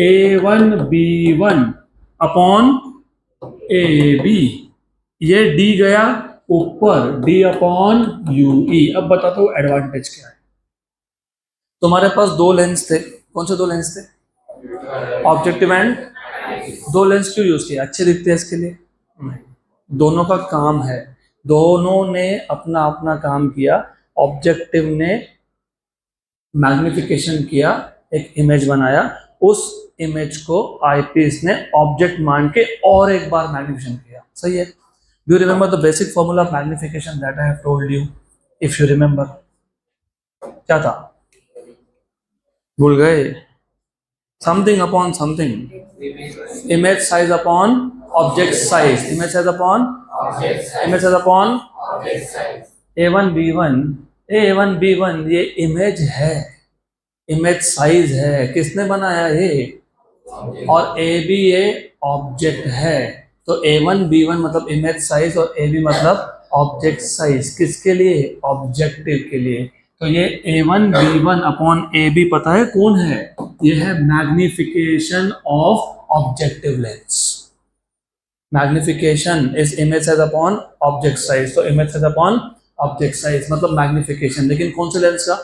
A1 B1 upon AB, ये D गया ऊपर, D अपॉन UE। अब बताता हूँ एडवांटेज क्या है। तुम्हारे पास दो लेंस थे, कौन से दो लेंस थे, ऑब्जेक्टिव एंड, दो लेंस क्यों यूज किया, अच्छे दिखते हैं इसके लिए, दोनों का काम है, दोनों ने अपना अपना काम किया। ऑब्जेक्टिव ने मैग्निफिकेशन किया, एक इमेज बनाया, उस इमेज को आईपीस ने ऑब्जेक्ट मान के और एक बार मैग्निफिकेशन किया, सही है। Do you remember the basic formula of magnification that I have told you, if you remember, क्या था, भूल गए, something upon something, image size upon object size, image size upon image size upon A1 B1 ये image है, image size है, किसने बनाया ये, और AB ये ऑब्जेक्ट है, तो A1 B1 मतलब इमेज साइज और AB मतलब ऑब्जेक्ट साइज, किसके लिए, ऑब्जेक्टिव के लिए। तो ये A1 B1 अपॉन AB पता है कौन है, ये है magnification of objective lens. Magnification is image size upon object size, तो image size upon object size मतलब मैग्निफिकेशन, लेकिन कौन से लेंस का,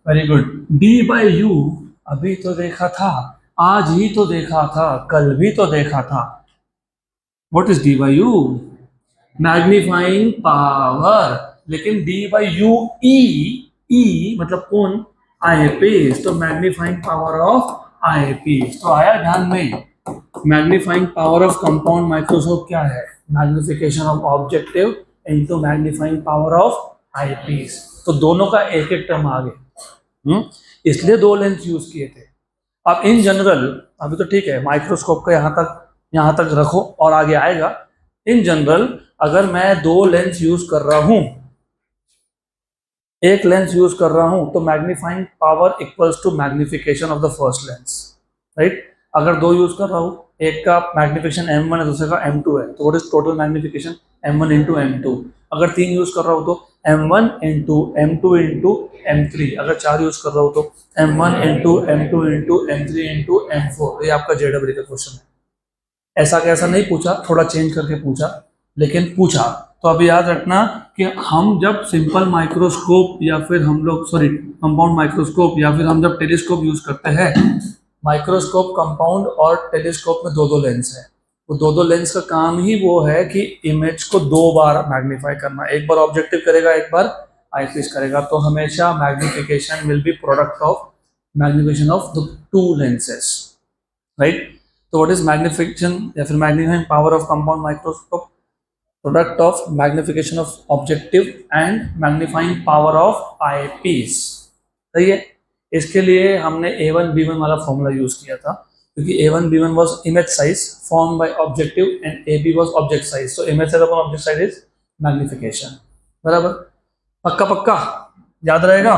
वेरी गुड। D/U अभी तो देखा था, आज ही तो देखा था, कल भी तो देखा था। What is D/U, magnifying power, लेकिन D/UE, E मतलब कौन, आईपीस, तो मैग्नीफाइंग पावर ऑफ आईपीस। तो आया ध्यान में, magnifying power of compound microscope क्या है, magnification of objective into magnifying power of I piece. तो दोनों का एक एक टर्म आ गए, इसलिए दो लेंस यूज किए थे। अब इन जनरल, अभी तो ठीक है माइक्रोस्कोप का यहाँ तक रखो और आगे आएगा। इन जनरल अगर मैं दो लेंस यूज कर रहा हूं, एक लेंस यूज कर रहा हूं, तो magnifying power equals to magnification of the first lens, right. अगर दो यूज कर रहा हूं, एक का मैग्निफिकेशन m1 है, दूसरे का m2 है, तो what is total magnification m1 into m2। अगर तीन यूज कर रहा हूं तो m1 into m2 into m3। अगर चार यूज कर रहा हूं तो m1 into m2 into m3 into m4। ये आपका JEE का क्वेश्चन है। ऐसा कैसा नहीं पूछा, थोड़ा चेंज करके पूछा, लेकिन पूछा। तो अभी याद रखना कि हम जब सिंपल माइक्रोस्कोप या फिर हम लोग कंपाउंड माइक्रोस्कोप या फिर हम जब टेलीस्कोप यूज करते हैं, माइक्रोस्कोप, कंपाउंड और टेलीस्कोप में दो दो लेंस है। वो दो लेंस का काम ही वो है कि इमेज को दो बार मैग्नीफाई करना, एक बार ऑब्जेक्टिव करेगा, एक बार आईपीस करेगा। तो हमेशा magnification will be product of magnification of the two lenses, right. तो व्हाट इज मैग्निफिकेशन या फिर magnifying power of compound microscope? Product of magnification of objective and magnifying power of eyepiece, सही है। इसके लिए हमने A1 B1 वाला formula use किया था, क्योंकि A1 B1 was image size form by objective and AB was object size. So image size upon object size is magnification, बराबर। पक्का पक्का याद रहेगा?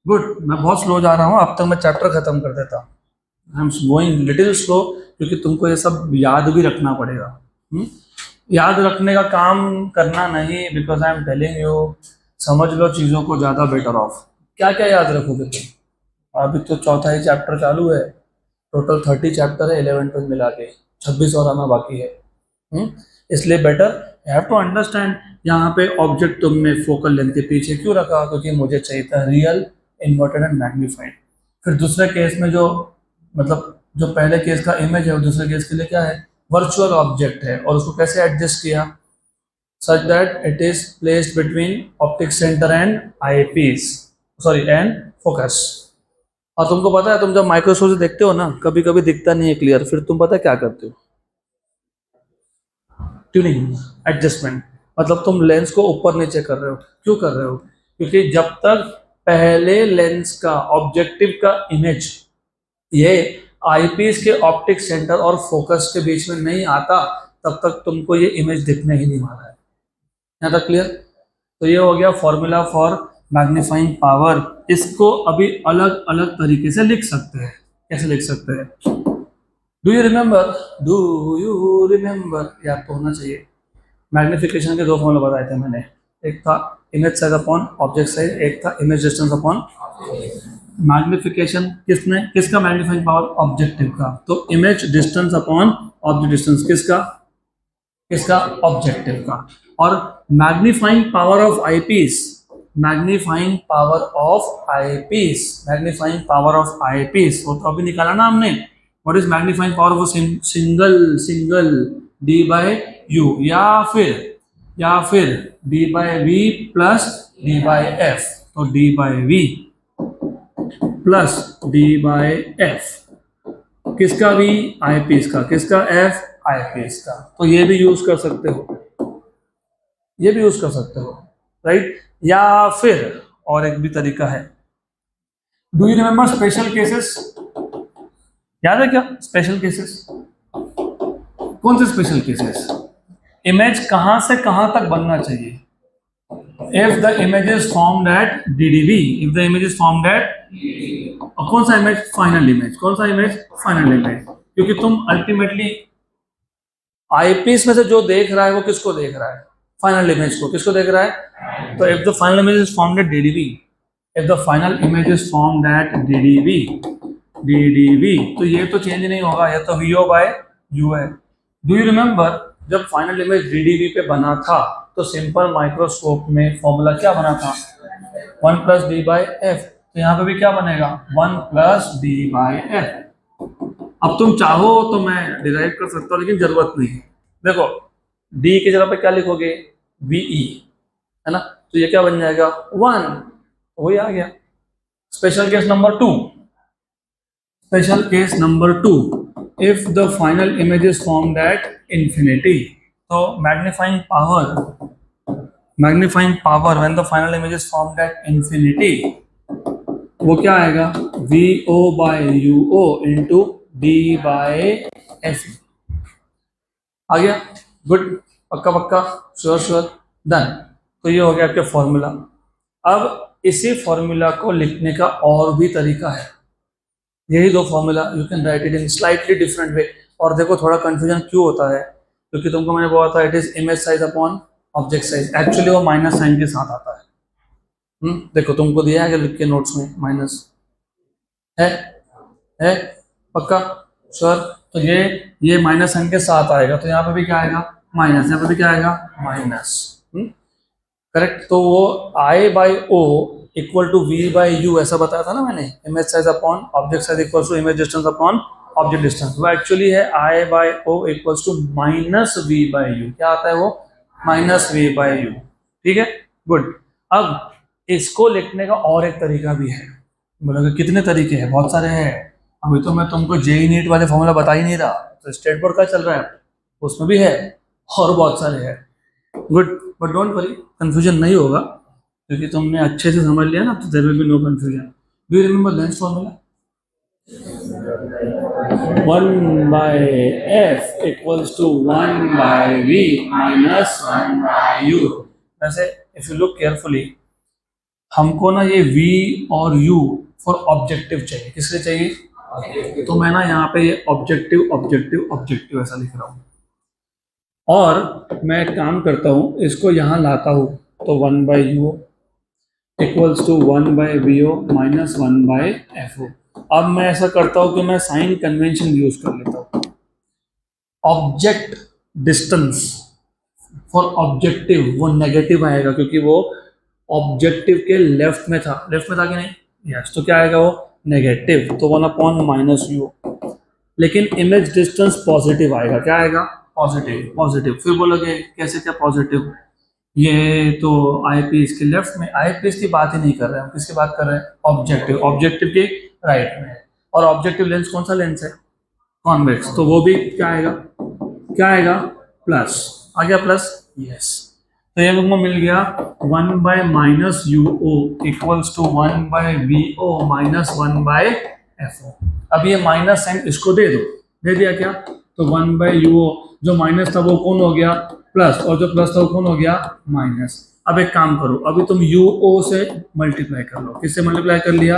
गुड। मैं बहुत स्लो जा रहा हूँ, अब तक मैं चैप्टर खत्म कर देता। I am going little slow, क्योंकि तुमको ये सब याद भी रखना पड़ेगा। याद रखने का काम करना नहीं, because I am telling you, समझ लो चीज़ों को ज़्यादा बेटर ऑफ। क्या क्या याद रखोगे तुम? अभी तो चौथा ही चैप्टर चालू है, टोटल 30 चैप्टर है 11-12 मिला के, 26 और आना बाकी है। इसलिए बेटर हैव टू अंडरस्टैंड। यहाँ पे ऑब्जेक्ट तुमने फोकल लेंथ के पीछे क्यों रखा? क्योंकि मुझे चाहिए था रियल, इन्वर्टेड एंड मैग्नीफाइड। फिर दूसरे केस में जो पहले केस का इमेज है, वो दूसरे केस के लिए क्या है? वर्चुअल ऑब्जेक्ट है। और उसको कैसे एडजस्ट किया? Such that it is placed between optic centre and eyepiece, and focus. और तुमको पता है, तुम जब माइक्रोस्कोप से देखते हो ना, कभी कभी दिखता नहीं है क्लियर, फिर तुम पता है क्या करते हो? Tuning, adjustment. मतलब तुम लेंस को ऊपर नीचे कर रहे हो। क्यों कर रहे हो? क्योंकि जब तक पहले लेंस का, ऑब्जेक्टिव का इमेज ये आईपीस के ऑप्टिक सेंटर और फोकस के बीच में नहीं आता, तब तक तुमको ये इमेज दिखने ही नहीं वाला है। यहाँ तक क्लियर? तो ये हो गया फॉर्मूला फॉर मैग्नीफाइंग पावर। इसको अभी अलग अलग तरीके से लिख सकते हैं। कैसे लिख सकते हैं? Do you remember? याद तो होना चाहिए। मैग्निफिकेशन के दो फॉर्मूला बताए थे मैंने, एक था image size upon object size, एक था इमेज डिस्टेंस अपॉन मैग्निफिकेशन। किसका मैग्नीफाइंग पावर? ऑब्जेक्टिव का। तो image distance upon object distance किसका? ऑब्जेक्टिव का। और magnifying power of eyepiece, magnifying power of eyepiece वो तो अभी निकाला ना हमने। What is magnifying power of single D by U, या फिर D by V plus D by F. तो D by V plus D by F. किसका? वी, आईपीस का। किसका? एफ, आईपीस का। तो ये भी यूज कर सकते हो, राइट। या फिर और एक भी तरीका है। Do you remember special cases? याद है क्या स्पेशल केसेस? कौन से स्पेशल केसेस? इमेज कहां से कहां तक बनना चाहिए? If the image is formed at DDV, कौन सा इमेज? Final image. क्योंकि तुम अल्टीमेटली आईपीस में से जो देख रहा है वो किसको देख रहा है? फाइनल इमेज को। किसको देख रहा है? तो if the final image is formed at DDV, तो ये तो चेंज नहीं होगा, ये तो VO by U है। डू यू रिमेंबर जब फाइनल इमेज DDV पे बना था, तो सिंपल माइक्रोस्कोप में फॉर्मूला क्या बना था? 1 प्लस डी बाई एफ। तो यहाँ पे भी क्या बनेगा? 1 प्लस डी बाई एफ। अब तुम चाहो तो मैं डिराइव कर सकता हूँ, लेकिन जरूरत नहीं है। देखो डी की जगह पे क्या लिखोगे? VE, है ना। तो ये क्या बन जाएगा? 1। वही आ गया। Special case number 2, if the final image is formed at infinity, तो magnifying power magnifying power when the final image is formed at infinity, वो क्या आएगा, V O by U O into D by F. आ गया, good, पक्का पक्का, sure sure, done. तो ये हो गया आपके फॉर्मूला। अब इसी फॉर्मूला को लिखने का और भी तरीका है, यही दो formula, you can write it in slightly different way. और देखो थोड़ा कंफ्यूजन क्यों होता है, क्योंकि तुमको मैंने बोला था it is image size upon object size, actually वो माइनस साइन के साथ आता है। देखो तुमको दिया है लिख के नोट्स में माइनस है, है पक्का श्योर। तो ये माइनस साइन के साथ आएगा, तो यहाँ पे भी क्या आएगा माइनस, यहाँ पे भी क्या आएगा माइनस, करेक्ट। तो वो I by O equal to V by U ऐसा बताया था ना मैंने, image size upon object size equal to image distance upon object distance, वो एक्चुअली है I by O equal to minus V by U. क्या आता है वो, माइनस वी बाई यू, ठीक है, गुड। अब इसको लिखने का और एक तरीका भी है, बोलोगे कितने तरीके हैं, बहुत सारे हैं। अभी तो मैं तुमको जेई नीट वाले फॉर्मूला बता ही नहीं रहा, तो स्टेट बोर्ड का चल रहा है उसमें भी है और बहुत सारे हैं, good. But don't worry, confusion नहीं होगा क्योंकि तुमने अच्छे से समझ लिया ना, तो there will be no confusion. Do you remember lens formula, 1 by f equals to 1 by v minus 1 by u। वैसे इफ यू लुक केयरफुली, हमको ना ये v और u फॉर ऑब्जेक्टिव चाहिए, किसके चाहिए, तो मैं ना यहाँ पे ये ऑब्जेक्टिव ऑब्जेक्टिव ऑब्जेक्टिव ऐसा लिख रहा हूँ, और मैं एक काम करता हूँ, इसको यहाँ लाता हूँ, तो 1 by u equals to 1 by vo minus 1 by fo। अब मैं ऐसा करता हूँ कि मैं साइन कन्वेंशन यूज कर लेता हूँ, ऑब्जेक्ट डिस्टेंस फॉर ऑब्जेक्टिव वो नेगेटिव आएगा क्योंकि वो ऑब्जेक्टिव के लेफ्ट में था, लेफ्ट में था कि नहीं, यस, तो क्या आएगा वो नेगेटिव, तो 1 अपॉन माइनस यू। लेकिन इमेज डिस्टेंस पॉजिटिव आएगा, क्या आएगा पॉजिटिव, पॉजिटिव। फिर बोलोगे कैसे, क्या पॉजिटिव, ये तो आई पीस के लेफ्ट में, आई पीस की बात ही नहीं कर रहे हैं हम, किसकी बात कर रहे हैं, ऑब्जेक्टिव, ऑब्जेक्टिव के राइट में है, और ऑब्जेक्टिव लेंस कौन सा लेंस है, कॉन्वेक्स, तो वो भी क्या आएगा, क्या आएगा प्लस, आ गया प्लस, यस। तो ये हमको मिल गया 1 by minus U O equals to 1 by V O minus 1 by F O. अब ये माइनस साइन इसको दे दो, दे दिया क्या, तो 1 बाय यू ओ, जो माइनस था वो कौन हो गया प्लस, और जो प्लस था वो कौन हो गया माइनस। अब एक काम करो, अभी तुम यू ओ से मल्टीप्लाई कर लो, किससे मल्टीप्लाई कर लिया,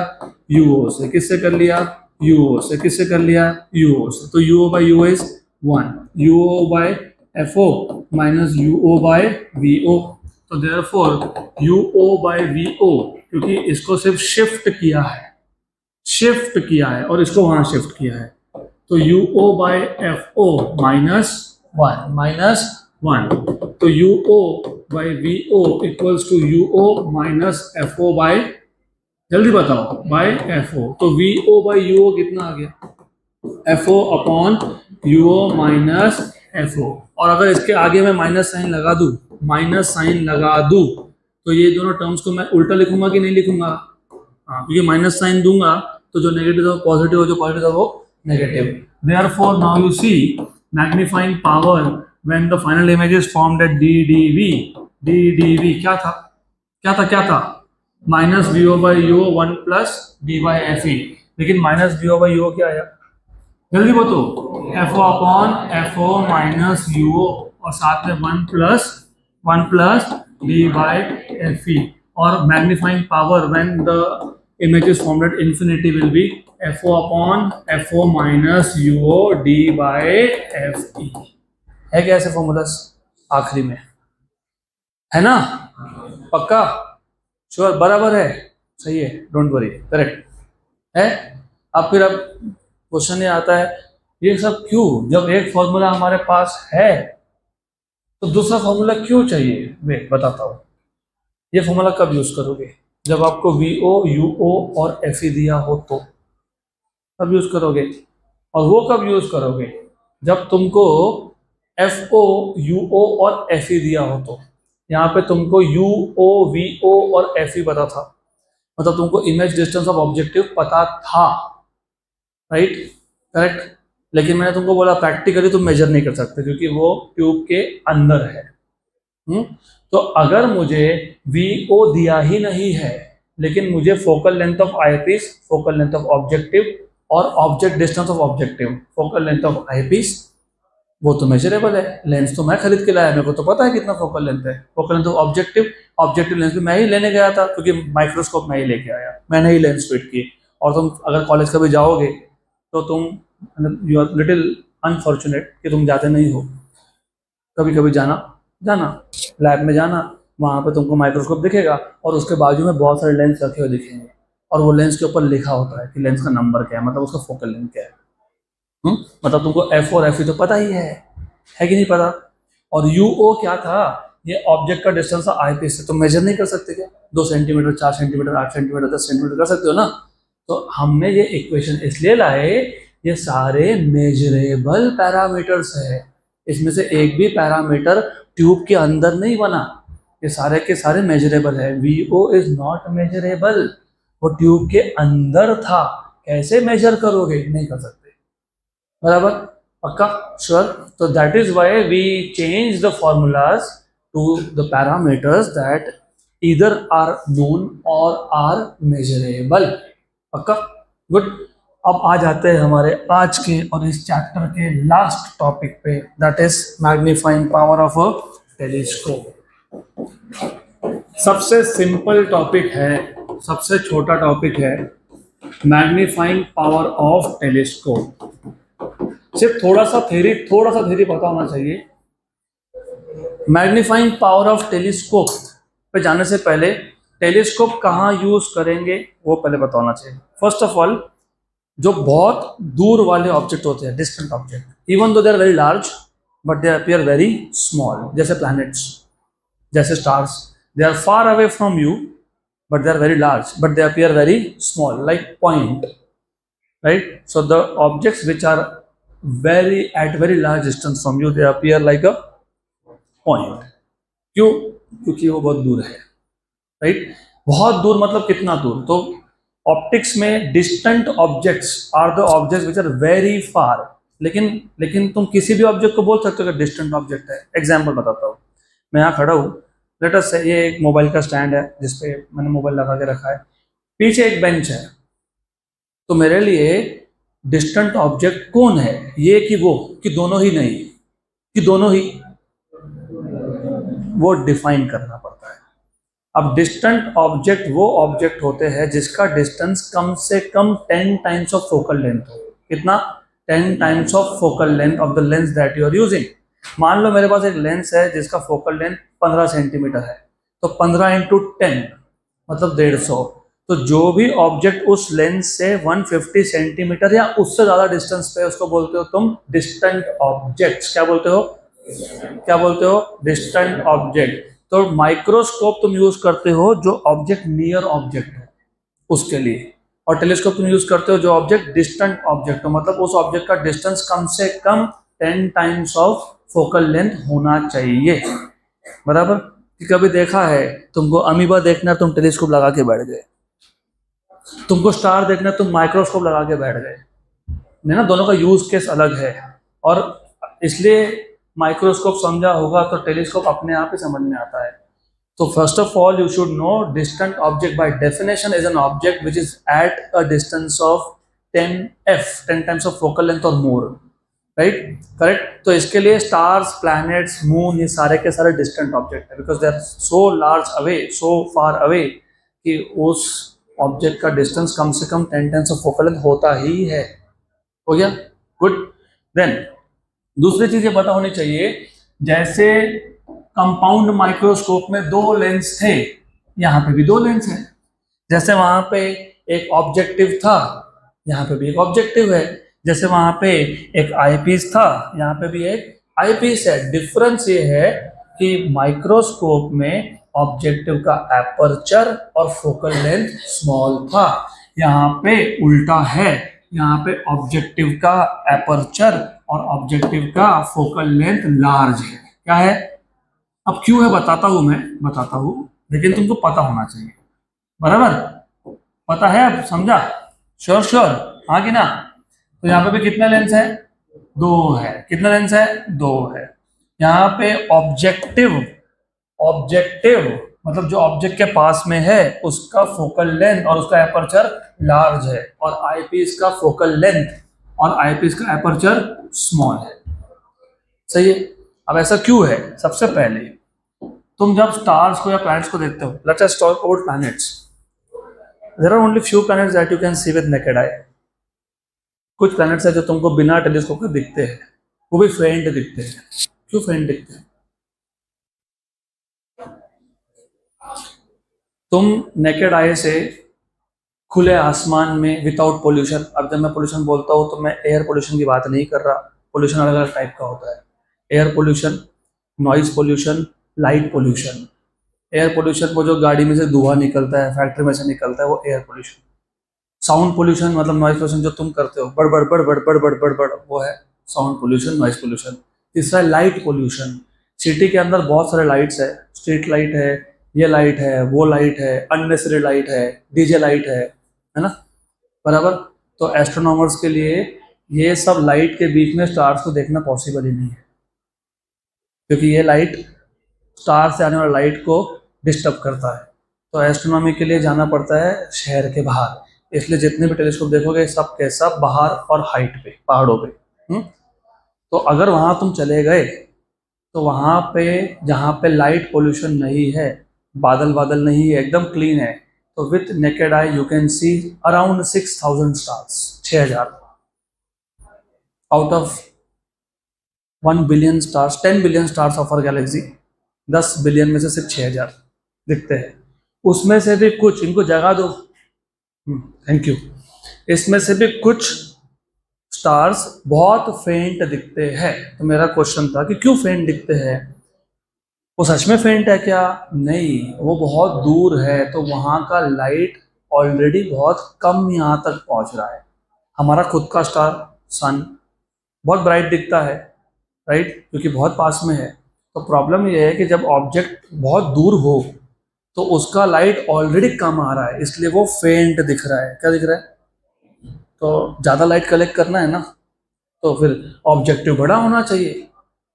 यू ओ से, किससे कर लिया, यू ओ से, किससे कर लिया, यू ओ से, तो U O by U is 1, U O by F O minus U O by V O, तो therefore U O by V O, क्योंकि इसको सिर्फ शिफ्ट किया है, शिफ्ट किया है और इसको वहां शिफ्ट किया है, तो U O by F O minus 1 minus 1, तो U O by V O equals to U O minus F O by, जल्दी बताओ, बाय एफ ओ, तो V O by U O कितना आ गया, F O upon U O minus F O. और अगर इसके आगे मैं माइनस साइन लगा दूं, माइनस साइन लगा दूं, तो ये दोनों टर्म्स को मैं उल्टा लिखूंगा कि नहीं लिखूंगा, हाँ, क्योंकि माइनस साइन दूंगा तो जो नेगेटिव है पॉजिटिव हो, जो पॉजिटिव है वो negative. Therefore now you see magnifying power when the final image is formed at D क्या था, क्या था, क्या था, minus V O by U 1 plus D by F E, लेकिन minus V O by U क्या आया, जल्दी बताओ, F O upon F O minus U O, और साथ में 1 plus D by F E, और magnifying power when the image is formed at infinity will be F O upon F O minus U O D by F E. है क्या ऐसे formulas आखिरी में, है ना, पक्का श्योर, बराबर है, सही है, डोंट वरी, करेक्ट है। अब फिर अब क्वेश्चन ये आता है, ये सब क्यों, जब एक फॉर्मूला हमारे पास है तो दूसरा फॉर्मूला क्यों चाहिए, वे बताता हूँ। ये फॉर्मूला कब यूज करोगे, जब आपको वी ओ यू ओ और एफ ई दिया हो तो तब यूज करोगे, और वो कब यूज करोगे, जब तुमको एफ ओ यू ओ और एफ ई दिया हो तो। यहाँ पे तुमको यू ओ वी ओ और एफ ई पता था, मतलब तुमको इमेज डिस्टेंस ऑफ ऑब्जेक्टिव पता था, राइट, करेक्ट। लेकिन मैंने तुमको बोला प्रैक्टिकली तुम मेजर नहीं कर सकते क्योंकि वो ट्यूब के अंदर है, तो अगर मुझे VO दिया ही नहीं है लेकिन मुझे focal length of eyepiece, focal length of objective और object distance of objective, focal length of eyepiece वो तो मेजरेबल है, लेंस तो मैं खरीद के लाया, मेरे को तो पता है कितना फोकल लेंथ है। Focal length of objective, objective lens भी मैं ही लेने गया था क्योंकि माइक्रोस्कोप मैं ही लेके आया, मैंने ही लेंस फिट की। और तुम अगर कॉलेज कभी जाओगे तो तुम यू आर लिटिल अनफॉर्चुनेट कि तुम जाते नहीं हो। कभी कभी जाना जाना लैब में जाना, वहाँ पे तुमको माइक्रोस्कोप दिखेगा और उसके बाजू में बहुत सारे लेंस रखे हुए दिखेंगे और वो लेंस के ऊपर लिखा होता है कि लेंस का नंबर क्या है, मतलब उसका फोकल लेंथ क्या है। मतलब तुमको F और FE तो पता ही है कि नहीं पता। और UO क्या था, ये ऑब्जेक्ट का डिस्टेंस था आईपीस से, तुम मेजर नहीं कर सकते क्या? 2 सेंटीमीटर, 4 सेंटीमीटर, 8 सेंटीमीटर, 10 सेंटीमीटर कर सकते हो ना। तो हमने ये इक्वेशन इसलिए लाए, ये सारे मेजरेबल पैरामीटर्स है, इसमें से एक भी पैरामीटर ट्यूब के अंदर नहीं बना, ये सारे के सारे मेजरेबल है। VO इज नॉट मेजरेबल, वो ट्यूब के अंदर था, कैसे मेजर करोगे? नहीं कर सकते। बराबर, पक्का, श्योर। तो that is why we change the formulas to the parameters that either are known or are measurable. पक्का, गुड। अब आ जाते हैं हमारे आज के और इस चैप्टर के लास्ट टॉपिक पे, that is magnifying power of a telescope. सबसे सिंपल टॉपिक है, सबसे छोटा टॉपिक है, मैग्नीफाइंग पावर ऑफ टेलीस्कोप। सिर्फ थोड़ा सा थ्योरी पता होना चाहिए। मैग्नीफाइंग पावर ऑफ टेलीस्कोप पे जाने से पहले टेलीस्कोप कहाँ यूज करेंगे वो पहले पता होना चाहिए। फर्स्ट ऑफ ऑल, जो बहुत दूर वाले ऑब्जेक्ट होते हैं, distant object, even though they are very large but they appear very small, जैसे प्लैनेट्स, जैसे stars, they are far away from you but they are very large but they appear very small, like point, right? So the objects which are at very large distance from you, they appear like a point. क्यों? क्योंकि वो बहुत दूर है, right? बहुत दूर मतलब कितना दूर? तो ऑप्टिक्स में distant objects are the objects which are very far. लेकिन तुम किसी भी ऑब्जेक्ट को बोल सकते हो कि डिस्टेंट ऑब्जेक्ट है। एग्जाम्पल बताता हूँ, मैं यहाँ खड़ा हूँ, लेट अस से ये एक मोबाइल का स्टैंड है जिसपे मैंने मोबाइल लगा के रखा है, पीछे एक बेंच है, तो मेरे लिए डिस्टेंट ऑब्जेक्ट कौन है? ये कि वो, कि दोनों ही? नहीं, कि दोनों ही, वो डिफाइन करना पड़ता है। अब डिस्टेंट ऑब्जेक्ट वो ऑब्जेक्ट होते हैं जिसका डिस्टेंस कम से कम 10 टाइम्स ऑफ फोकल लेंथ हो। कितना? 10 times of focal length of the lens that you are using. मान लो मेरे पास एक लेंस है जिसका फोकल लेंथ 15 सेंटीमीटर है, तो 15 × 10 मतलब 150। तो जो भी ऑब्जेक्ट उस लेंस से 150 सेंटीमीटर या उससे ज्यादा डिस्टेंस पे, उसको बोलते हो तुम डिस्टेंट ऑब्जेक्ट्स। क्या बोलते हो? क्या बोलते हो? Distant object. तो माइक्रोस्कोप तुम यूज करते हो जो ऑब्जेक्ट नियर ऑब्जेक्ट है उसके लिए, और टेलीस्कोप तुम यूज करते हो जो ऑब्जेक्ट डिस्टेंट ऑब्जेक्ट हो, मतलब उस ऑब्जेक्ट का डिस्टेंस कम से कम 10 टाइम्स ऑफ फोकल लेंथ होना चाहिए। बराबर? कभी देखा है तुमको अमीबा देखना, तुम टेलीस्कोप लगा के बैठ गए, तुमको स्टार देखना तुम माइक्रोस्कोप लगा के बैठ गए, नहीं ना? दोनों का यूज केस अलग है, और इसलिए माइक्रोस्कोप समझा होगा तो टेलीस्कोप अपने आप ही समझ में आता है। तो first of all you should know distant object by definition is an object which is eight a distance of 10 times of focal length और मोर, राइट? करेक्ट। तो इसके लिए स्टार्स, प्लैनेट्स, मून, ये सारे के सारे डिस्टेंट ऑब्जेक्ट है, because they are so large away, so far away कि उस ऑब्जेक्ट का डिस्टेंस कम से कम 10 टाइम्स ऑफ फोकल लेंथ होता ही है। हो गया? गुड। देन दूसरी चीज ये पता होनी चाहिए, जैसे कंपाउंड माइक्रोस्कोप में 2 लेंस थे, यहाँ पे भी 2 लेंस है। जैसे वहां पे एक ऑब्जेक्टिव था, यहाँ पे भी एक ऑब्जेक्टिव है। जैसे वहां पे एक आईपीस था, यहाँ पे भी एक आईपीस है। डिफरेंस ये है कि माइक्रोस्कोप में ऑब्जेक्टिव का एपर्चर और फोकल लेंथ स्मॉल था, यहाँ पे उल्टा है, यहाँ पे ऑब्जेक्टिव का एपर्चर और ऑब्जेक्टिव का फोकल लेंथ लार्ज है। क्या है? अब क्यों है बताता हूं, मैं बताता हूं, लेकिन तुमको पता होना चाहिए। बराबर? पता है? अब समझा? श्योर श्योर, हाँ कि ना? तो यहाँ पे भी कितने लेंस है? 2 है। कितना लेंस है? 2 है। यहाँ पे ऑब्जेक्टिव ऑब्जेक्टिव मतलब जो ऑब्जेक्ट के पास में है उसका फोकल लेंथ और उसका एपर्चर लार्ज है, और आईपीस का फोकल लेंथ और आईपीस का एपर्चर स्मॉल है। सही है। अब ऐसा क्यों है? सबसे पहले तुम जब स्टार्स को या प्लैनेट्स को देखते हो, let's just talk about planets, there are only few planets that you can see with naked eye. कुछ प्लैनेट्स है जो तुमको बिना टेलीस्कोप के दिखते हैं, वो भी फेंट दिखते हैं। क्यों फेंट दिखते हैं? तुम नेकेड आई से खुले आसमान में विदाउट पोल्यूशन, अब जब मैं पोल्यूशन बोलता हूँ तो मैं एयर पोल्यूशन की बात नहीं कर रहा, पोल्यूशन अलग अलग टाइप का होता है। Air pollution, noise pollution, light pollution. Air pollution वो जो गाड़ी में से धुआं निकलता है, फैक्ट्री में से निकलता है, वो एयर पोल्यूशन। साउंड पोल्यूशन मतलब नॉइज पोल्यूशन जो तुम करते हो, बड़ बड़ बड़ बड़ बड़ बड़ बड़ बड़, वो है साउंड पोल्यूशन, नॉइज पोल्यूशन। तीसरा है लाइट पोल्यूशन। सिटी के अंदर बहुत सारे लाइट्स है, स्ट्रीट लाइट है, ये लाइट है, वो लाइट है, अननेसेसरी लाइट है, डीजे लाइट है ना, बराबर। तो एस्ट्रोनॉमर्स के लिए ये सब लाइट के बीच में स्टार्स को देखना पॉसिबल ही नहीं है, क्योंकि ये लाइट स्टार से आने वाले लाइट को डिस्टर्ब करता है। तो एस्ट्रोनॉमी के लिए जाना पड़ता है शहर के बाहर, इसलिए जितने भी टेलीस्कोप देखोगे सब के सब बाहर और हाइट पे, पहाड़ों पे। तो अगर वहां तुम चले गए तो वहां पे जहाँ पे लाइट पोल्यूशन नहीं है, बादल बादल नहीं है, एकदम क्लीन है, तो with naked eye you can see around 6000 stars, 6000 out of 1 billion stars, 10 billion stars of our galaxy, 10 billion में से सिर्फ 6000 दिखते हैं। उसमें से भी कुछ, इनको जगा दो, थैंक यू, इसमें से भी कुछ स्टार्स बहुत फेंट दिखते हैं। तो मेरा क्वेश्चन था कि क्यों फेंट दिखते हैं? वो सच में फेंट है क्या? नहीं, वो बहुत दूर है, तो वहां का लाइट ऑलरेडी बहुत कम यहाँ तक पहुंच रहा है। हमारा खुद का स्टार सन बहुत ब्राइट दिखता है, राइट, क्योंकि बहुत पास में है। तो प्रॉब्लम ये है कि जब ऑब्जेक्ट बहुत दूर हो तो उसका लाइट ऑलरेडी कम आ रहा है, इसलिए वो फेंट दिख रहा है। क्या दिख रहा है? तो ज़्यादा लाइट कलेक्ट करना है ना, तो फिर ऑब्जेक्टिव बड़ा होना चाहिए।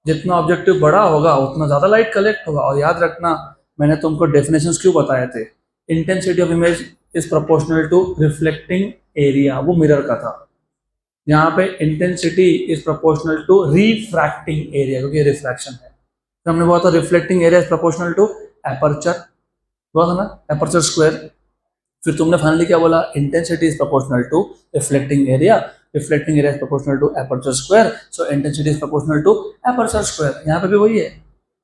जितना ऑब्जेक्टिव बड़ा होगा उतना ज़्यादा लाइट कलेक्ट होगा। और याद रखना, मैंने तुमको डेफिनेशंस क्यों बताए थे। Intensity of image is proportional to reflecting area, वो मिरर का था। यहाँ पे intensity is proportional to refracting area, क्योंकि रिफ्रैक्शन है। तो हमने बोला था reflecting area is proportional to aperture, बोला था ना, एपर्चर स्क्वायर। फिर तुमने फाइनली क्या बोला? Intensity is proportional to reflecting area, reflecting area is proportional to aperture square, so intensity is proportional to aperture square. यहाँ पे भी वही है,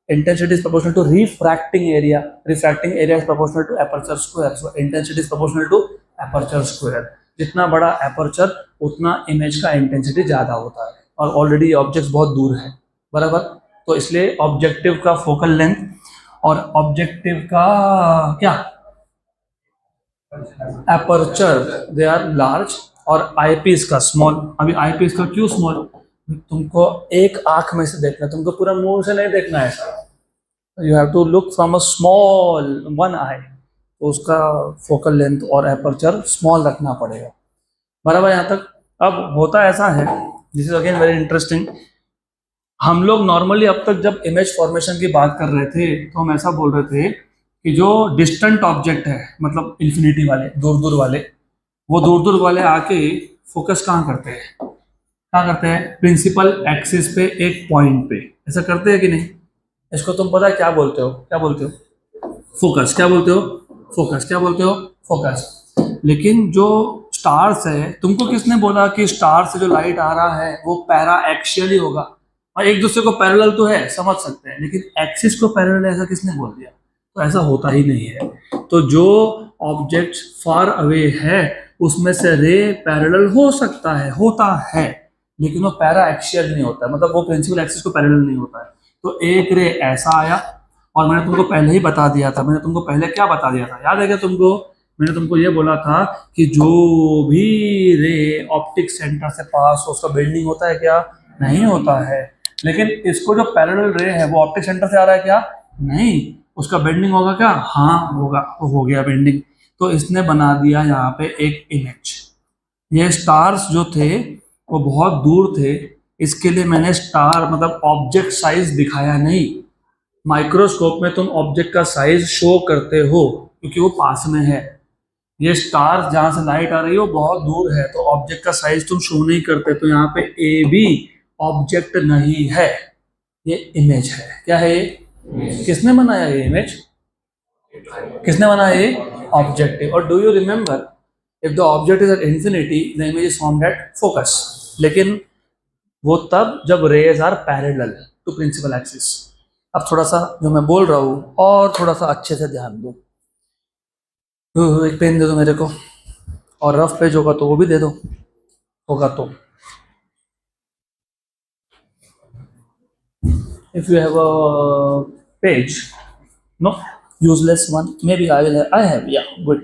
intensity is proportional to refracting area, refracting area is proportional to aperture square, so intensity is proportional to aperture square. जितना बड़ा aperture उतना image का intensity ज़्यादा होता है, और ऑलरेडी ऑब्जेक्ट्स बहुत दूर है, बराबर। तो इसलिए ऑब्जेक्टिव का फोकल लेंथ और ऑब्जेक्टिव का क्या एपर्चर, दे आर लार्ज, और आईपीस का स्मॉल। अभी आईपीस का क्यों स्मॉल? तुमको एक आंख में से देखना, तुमको पूरा मुंह से नहीं देखना है, you have to look from a small one eye, तो उसका फोकल लेंथ और एपर्चर स्मॉल रखना पड़ेगा, बराबर यहाँ तक। अब होता ऐसा है, this is again very interesting, हम लोग नॉर्मली अब तक जब इमेज फॉर्मेशन की बात कर रहे थे तो हम ऐसा बोल रहे थे कि जो डिस्टेंट ऑब्जेक्ट है, मतलब इन्फिनिटी वाले, दूर दूर वाले, वो दूर दूर वाले आके फोकस कहाँ करते हैं? कहाँ करते हैं? प्रिंसिपल एक्सिस पे एक पॉइंट पे, ऐसा करते हैं कि नहीं? इसको तुम पता है क्या बोलते हो? क्या बोलते हो? फोकस। क्या बोलते हो? फोकस। क्या बोलते हो? फोकस। लेकिन जो स्टार्स है, तुमको किसने बोला कि स्टार से जो लाइट आ रहा है वो पैरा एक्सियल ही होगा? और एक दूसरे को पैरेलल तो है, समझ सकते हैं, लेकिन एक्सिस को पैरेलल ऐसा किसने बोल दिया? तो ऐसा होता ही नहीं है। तो जो ऑब्जेक्ट फार अवे है उसमें से रे पैरेलल हो सकता है, होता है, लेकिन वो पैरा एक्सियल नहीं होता, मतलब वो प्रिंसिपल एक्सिस को पैरेलल नहीं होता है। तो एक रे ऐसा आया, और मैंने तुमको पहले ही बता दिया था, मैंने तुमको पहले क्या बता दिया था, याद है क्या तुमको? मैंने तुमको ये बोला था कि जो भी रे ऑप्टिक सेंटर से पास हो उसका बेंडिंग होता है क्या? नहीं होता है। लेकिन इसको जो पैरेलल रे है वो ऑप्टिक सेंटर से आ रहा है क्या? नहीं, उसका बेंडिंग होगा क्या? हाँ होगा, तो हो गया बेंडिंग। तो इसने बना दिया यहाँ पे एक इमेज। ये स्टार्स जो थे वो बहुत दूर थे, इसके लिए मैंने स्टार मतलब ऑब्जेक्ट साइज दिखाया नहीं, माइक्रोस्कोप में तुम ऑब्जेक्ट का साइज शो करते हो क्योंकि वो पास में है। ये स्टार जहां से लाइट आ रही है वो बहुत दूर है, तो ऑब्जेक्ट का साइज तुम शो नहीं करते। तो यहाँ पे ए बी ऑब्जेक्ट नहीं है, ये इमेज है। क्या है ये? किसने बनाया ये इमेज? किसने बनाया ये? ऑब्जेक्टिव। और do you remember, if the object is at infinity the image is formed at focus. लेकिन वो तब जब rays are parallel to principal axis. अब थोड़ा सा जो मैं बोल रहा हूँ और थोड़ा सा अच्छे से ध्यान दो। एक पेन दे दो मेरे को, और रफ पेज होगा तो वो भी दे दो, होगा तो। If you have a page, no useless one, maybe I have, या गुड,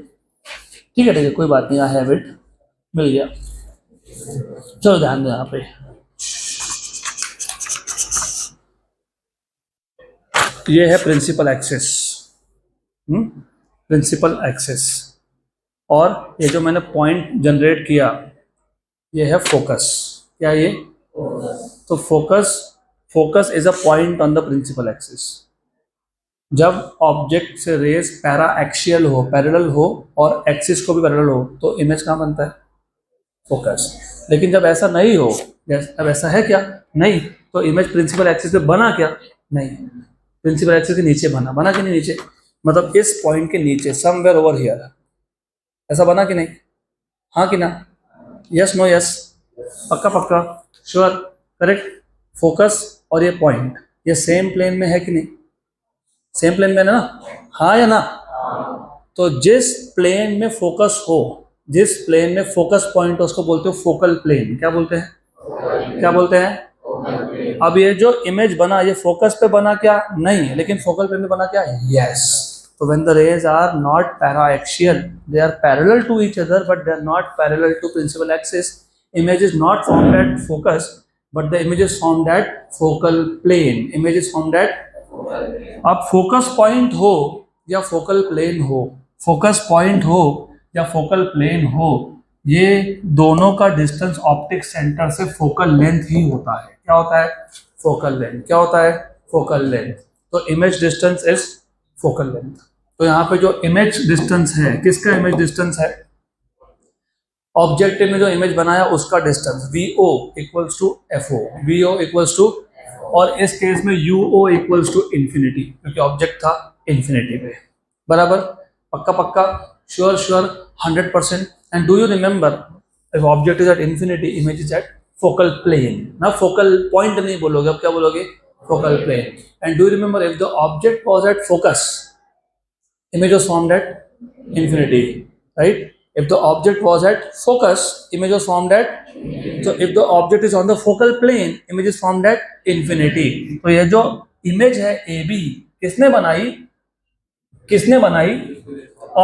ठीक है कोई बात नहीं, आई हैव इट, मिल गया। चलो ध्यान दो यहाँ पे, ये है प्रिंसिपल एक्सिस, प्रिंसिपल एक्सिस, और ये जो मैंने पॉइंट जनरेट किया ये है फोकस। क्या ये? तो focus is a point on the principal axis. जब ऑब्जेक्ट से रेज पैरा एक्सियल हो, पैरेलल हो, और एक्सिस को भी पैरेलल हो, तो इमेज कहाँ बनता है? फोकस। लेकिन जब ऐसा नहीं हो, अब ऐसा है क्या? नहीं, तो इमेज प्रिंसिपल एक्सिस पे बना क्या? नहीं, प्रिंसिपल एक्सिस के नीचे बना कि नहीं नीचे? मतलब इस पॉइंट के नीचे, समवेयर ओवर हियर, ऐसा बना कि नहीं? हाँ कि ना? Yes no yes? पक्का पक्का? श्योर? करेक्ट। फोकस और ये पॉइंट ये सेम प्लेन में है कि नहीं? सेम प्लेन में है ना? हाँ या ना? तो जिस प्लेन में फोकस हो, जिस प्लेन में फोकस पॉइंट हो, उसको बोलते हो फोकल प्लेन। क्या बोलते हैं? क्या बोलते हैं? अब ये जो इमेज बना, ये फोकस पे बना क्या? नहीं, लेकिन फोकल प्लेन पे बना क्या? यस। तो when the rays are not para-axial, they are parallel to each other, but they are not parallel to principal axis. Image is not formed at focus, but the image is formed at focal plane. Image is formed at, अब focus point हो या focal plane हो, focus point हो या focal plane हो, ये दोनों का डिस्टेंस ऑप्टिक सेंटर से फोकल लेंथ ही होता है। क्या होता है? Focal length. क्या होता है? Focal length. तो image distance is focal length. तो यहाँ पे जो इमेज डिस्टेंस है, किसका इमेज डिस्टेंस है? ऑब्जेक्टिव में जो इमेज बनाया उसका distance, VO equals to FO, VO equals to, और इस केस में UO इक्वल्स टू इन्फिनिटी, क्योंकि ऑब्जेक्ट था इन्फिनिटी पे। बराबर? पक्का पक्का? Sure sure? 100%। And do you remember, if object is at infinity, image is at focal plane. ना फोकल पॉइंट नहीं बोलोगे, अब क्या बोलोगे? Focal plane. And do you remember, if the object was at focus, image was formed at infinity, right? If the object was at focus, image was formed at, so if the object is on the focal plane, image is formed at infinity. तो ये जो image है AB, किसने बनाई? किसने बनाई?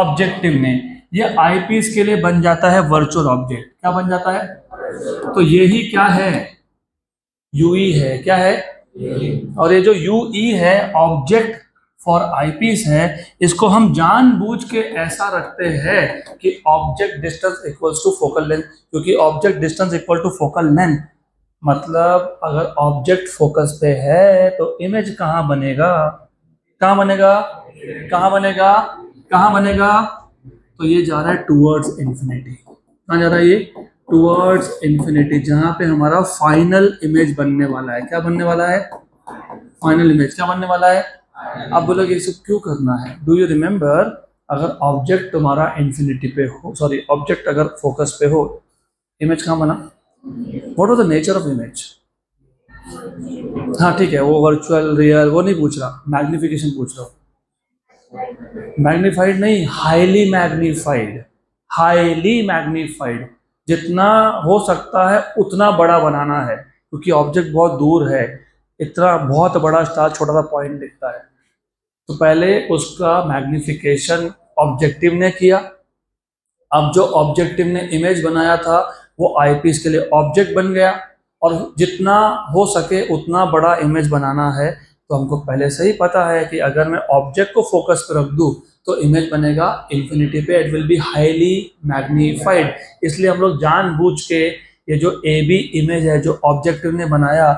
Objective ने। ये आईपीस के लिए बन जाता है वर्चुअल ऑब्जेक्ट। क्या बन जाता है? तो यही क्या है? UE है। क्या है? और ये जो UE है, ऑब्जेक्ट फॉर आईपीस है, इसको हम जानबूझ के ऐसा रखते हैं कि object distance equals to focal length, क्योंकि object distance equal to focal length, मतलब अगर ऑब्जेक्ट फोकस पे है तो इमेज कहाँ बनेगा? कहाँ बनेगा? कहाँ बनेगा? कहाँ बनेगा? तो ये जा रहा है टूवर्ड्स इन्फिनिटी। कहाँ जा रहा है ये? टूवर्ड्स इन्फिनिटी, जहाँ पे हमारा फाइनल इमेज बनने वाला है। क्या बनने वाला है? Final image. क्या बनने वाला है? आप बोलोगे ये सब क्यों करना है? डू यू रिमेंबर, अगर ऑब्जेक्ट तुम्हारा इन्फिनिटी पे हो, सॉरी ऑब्जेक्ट अगर फोकस पे हो, इमेज कहाँ बना? What was the nature of image? हाँ ठीक है, वो वर्चुअल रियल वो नहीं पूछ रहा, मैग्निफिकेशन पूछ रहा हूँ। मैग्नीफाइड नहीं, हाईली मैग्नीफाइड। हाईली मैग्नीफाइड, जितना हो सकता है उतना बड़ा बनाना है, क्योंकि ऑब्जेक्ट बहुत दूर है। इतना बहुत बड़ा स्टार छोटा सा पॉइंट दिखता है, तो पहले उसका मैग्निफिकेशन ऑब्जेक्टिव ने किया। अब जो ऑब्जेक्टिव ने इमेज बनाया था वो आईपीस के लिए ऑब्जेक्ट बन गया, और जितना हो सके उतना बड़ा इमेज बनाना है। तो हमको पहले से ही पता है कि अगर मैं ऑब्जेक्ट को फोकस पर रख दूं तो इमेज बनेगा इन्फिनिटी पे, it will be highly magnified. इसलिए हम लोग जानबूझ के ये जो AB इमेज है जो ऑब्जेक्टिव ने बनाया,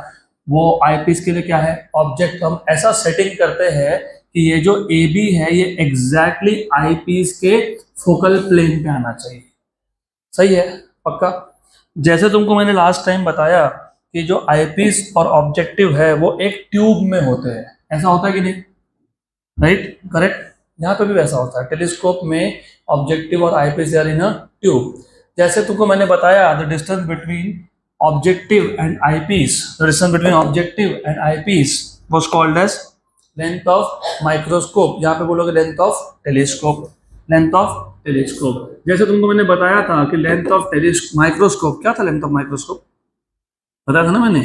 वो आईपीस के लिए क्या है, ऑब्जेक्ट। हम ऐसा सेटिंग करते हैं कि ये जो ए बी है ये एग्जैक्टली आईपीस के फोकल प्लेन पे आना चाहिए। सही है, पक्का। जैसे तुमको मैंने लास्ट टाइम बताया कि जो आईपीस और ऑब्जेक्टिव है वो एक ट्यूब में होते हैं, ऐसा होता है कि नहीं, राइट, करेक्ट। यहाँ पे भी वैसा होता है, टेलीस्कोप में ऑब्जेक्टिव और eyepiece are in a tube. जैसे तुमको मैंने बताया the distance between objective and eyepiece, the distance between objective and eyepiece was called as length of microscope। यहाँ पे बोलोगे length of telescope, length of telescope। जैसे तुमको मैंने बताया था कि length of माइक्रोस्कोप, क्या था length of माइक्रोस्कोप, बताया था ना मैंने,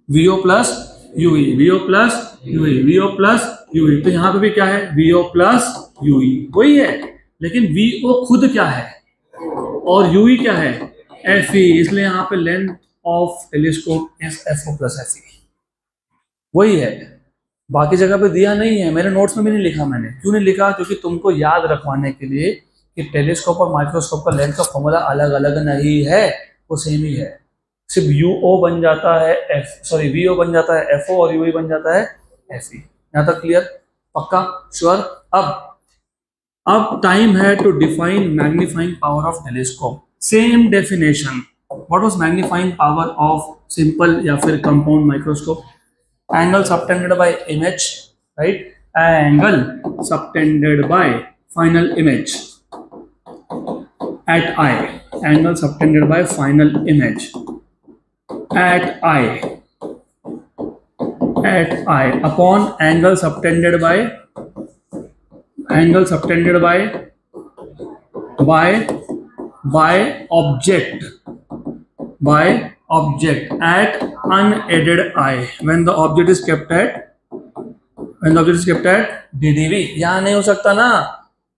VO plus UE, VO plus UE, VO plus UE। तो यहाँ पे भी क्या है, VO प्लस UE वही है, लेकिन VO खुद क्या है और UE क्या है, FE, इसलिए यहाँ पे length of telescope is FO plus FE, वही है। बाकी जगह पे दिया नहीं है, मेरे नोट्स में भी नहीं लिखा मैंने। क्यों नहीं लिखा, क्योंकि तुमको याद रखवाने के लिए कि टेलीस्कोप और माइक्रोस्कोप का लेंथ का फॉर्मूला अलग अलग नहीं है, वो सेम ही है। सिर्फ UO बन जाता है VO बन जाता है FO और UE बन जाता है FE। यहाँ तक क्लियर, पक्का, श्योर। अब टाइम है to define magnifying power of telescope. Same definition, what was magnifying power of simple या फिर compound microscope, angle subtended by image, right, angle subtended by final image at eye, angle subtended by final image at eye upon angle subtended by object at unaided eye when the object is kept at DDV। यहाँ नहीं हो सकता ना,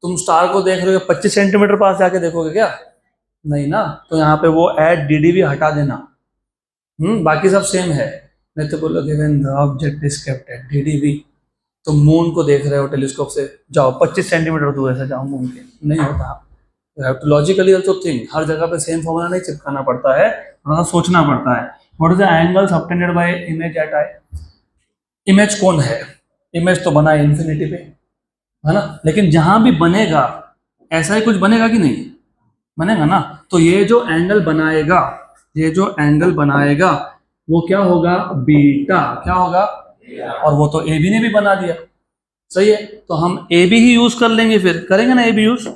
तुम star को देख रहे हो 25 सेंटीमीटर पास जाके देखोगे क्या, नहीं ना, तो यहाँ पे वो एट DDV हटा देना। बाकी सब सेम है। नहीं तो बोलोगे when the object is kept at DDV, तो मून को देख रहे हो टेलीस्कोप से, जाओ 25 सेंटीमीटर दूर से जाओ मून के, नहीं होता। लॉजिकली ऑल्सो थिंक, हर जगह पे सेम फॉर्मूला नहीं चिपकाना पड़ता है, थोड़ा सोचना पड़ता है। What is the angle subtended by image at I. Image कौन है, इमेज तो बना है इन्फिनिटी पे, है ना, लेकिन जहां भी बनेगा ऐसा ही कुछ बनेगा कि नहीं बनेगा ना, तो ये जो एंगल बनाएगा वो क्या होगा, बीटा, क्या होगा, और वो तो ए बी ने भी बना दिया, सही है, तो हम ए बी ही यूज कर लेंगे, फिर करेंगे ना ए बी यूज,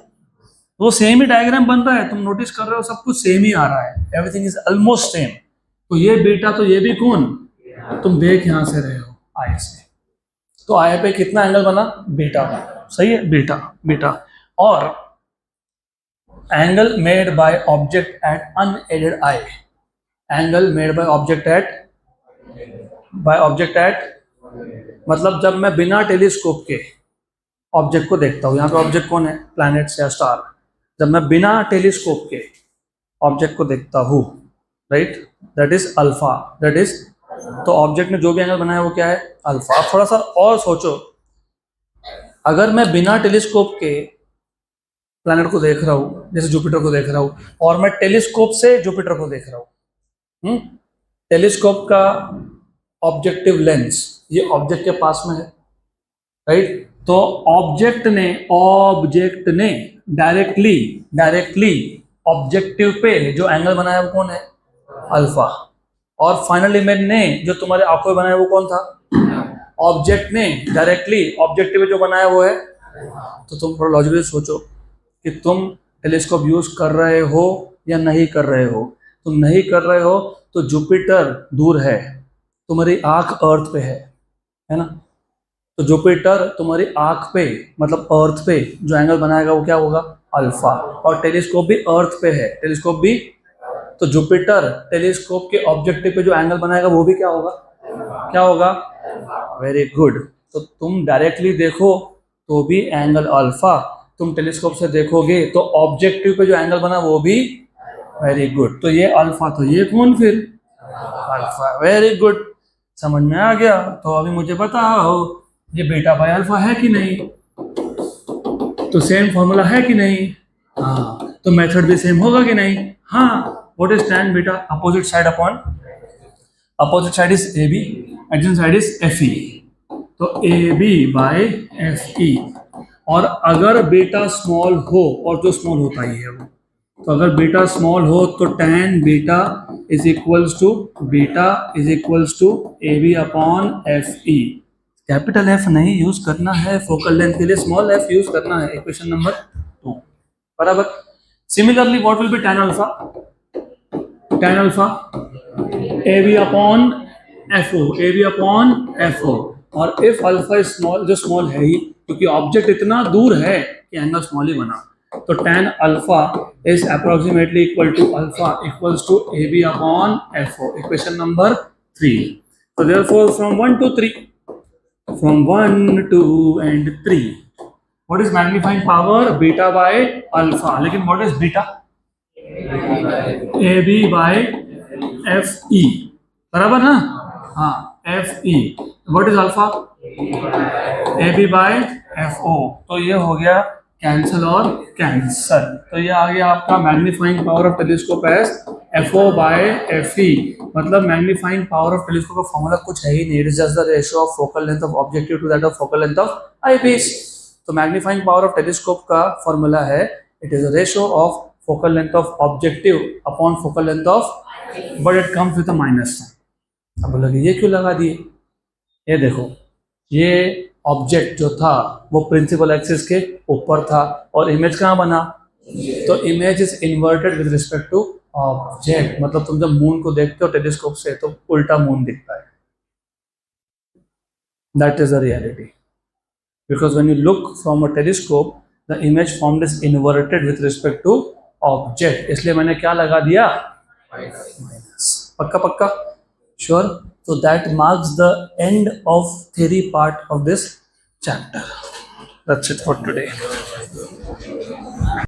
वो सेम ही डायग्राम बन रहा है, तुम नोटिस कर रहे हो सब कुछ सेम ही आ रहा है, एवरीथिंग इज ऑलमोस्ट सेम। तो ये बीटा, तो ये भी कौन, तुम देख यहां से रहे हो आई से, तो आई पे कितना एंगल बना, बीटा, सही है, बीटा। और angle made by object at unaided I, angle made by object eight मतलब जब मैं बिना टेलीस्कोप के ऑब्जेक्ट को देखता हूँ, यहाँ पे ऑब्जेक्ट कौन है, प्लैनेट्स या स्टार, जब मैं बिना टेलीस्कोप के ऑब्जेक्ट को देखता हूँ, right, that is alpha, that is, तो ऑब्जेक्ट ने जो भी एंगल बनाया वो क्या है, अल्फा। आप थोड़ा सा और सोचो, अगर मैं बिना टेलीस्कोप के प्लैनेट को देख रहा हूँ, जैसे जुपिटर को देख रहा हूँ, और मैं टेलीस्कोप से जुपिटर को देख रहा हूँ, टेलीस्कोप का ऑब्जेक्टिव लेंस ये ऑब्जेक्ट के पास में है, राइट, तो ऑब्जेक्ट ने डायरेक्टली ऑब्जेक्टिव पे जो एंगल बनाया वो कौन है, अल्फा, और फाइनल इमेज ने जो तुम्हारे आंखों में बनाया वो कौन था, ऑब्जेक्ट ने डायरेक्टली ऑब्जेक्टिव पे जो बनाया वो है। तो तुम थोड़ा लॉजिकली सोचो कि तुम टेलीस्कोप यूज कर रहे हो या नहीं कर रहे हो। तुम नहीं कर रहे हो तो जुपिटर दूर है, तुम्हारी आंख अर्थ पे है ना, तो जुपिटर तुम्हारी आंख पे मतलब अर्थ पे जो एंगल बनाएगा वो क्या होगा, अल्फा, और टेलीस्कोप भी अर्थ पे है, टेलीस्कोप भी, तो जुपिटर टेलीस्कोप के ऑब्जेक्टिव पे जो एंगल बनाएगा वो भी क्या होगा, वेरी गुड। तो तुम डायरेक्टली देखो तो भी एंगल अल्फा, तुम टेलीस्कोप से देखोगे तो ऑब्जेक्टिव पे जो एंगल बना वो भी, वेरी गुड। तो ये अल्फा, तो ये कौन फिर, अल्फा, वेरी गुड, समझ में आ गया। तो अभी मुझे बताओ ये बीटा बाय अल्फा है कि नहीं, तो सेम फॉर्मूला है कि नहीं, हाँ, तो मेथड भी सेम होगा कि नहीं, हाँ, what is tan beta, opposite side upon opposite side is A B, adjacent side is F E, तो A B by F E. और अगर बीटा स्मॉल हो, और जो स्मॉल होता ही है वो, तो अगर बीटा स्मॉल हो तो tan beta is equals to A B upon F E. Capital F नहीं यूज करना है फोकल लेंथ के लिए, स्मॉल एफ यूज करना है। इक्वेशन नंबर 2 बराबर। Similarly what will be tan alpha? tan alpha A B upon F O, और if alpha is small, जो स्मॉल है ही क्योंकि ऑब्जेक्ट इतना दूर है कि एंगल स्मॉल ही बना, तो tan alpha is approximately equal to alpha equals to A B upon F O. Equation number 3। तो therefore from 1 to 3, from 1, 2 and 3, what is magnifying power? Beta by alpha. लेकिन what is beta? AB by FE, बराबर ना? हाँ, FE. What is alpha? AB by FO. तो ये हो गया cancel और कैंसल। तो ये आ गया आपका magnifying power of telescope as FO by FE। मतलब मैग्नीफाइंग पावर ऑफ टेलीस्कोप का फॉर्मूला कुछ है ही नहीं, it is just the ratio of focal length of objective to that of focal length of eyepiece. तो मैग्नीफाइंग पावर ऑफ टेलीस्कोप का formula है, it is a ratio of focal length of objective upon focal length of, but it comes with a minus sign. अब बोलोगे ये क्यों लगा दिए? ये देखो, ये ऑब्जेक्ट जो था वो प्रिंसिपल एक्सिस के ऊपर था, और इमेज कहाँ बना? तो image is inverted with respect to object. मतलब तुम जब मून को देखते हो टेलीस्कोप से तो उल्टा मून दिखता है। That is the reality, because when you look from a telescope the image formed is inverted with respect to object. इसलिए मैंने क्या लगा दिया? माइनस। पक्का पक्का? Sure? So that marks the end of theory part of this chapter. That's it for today.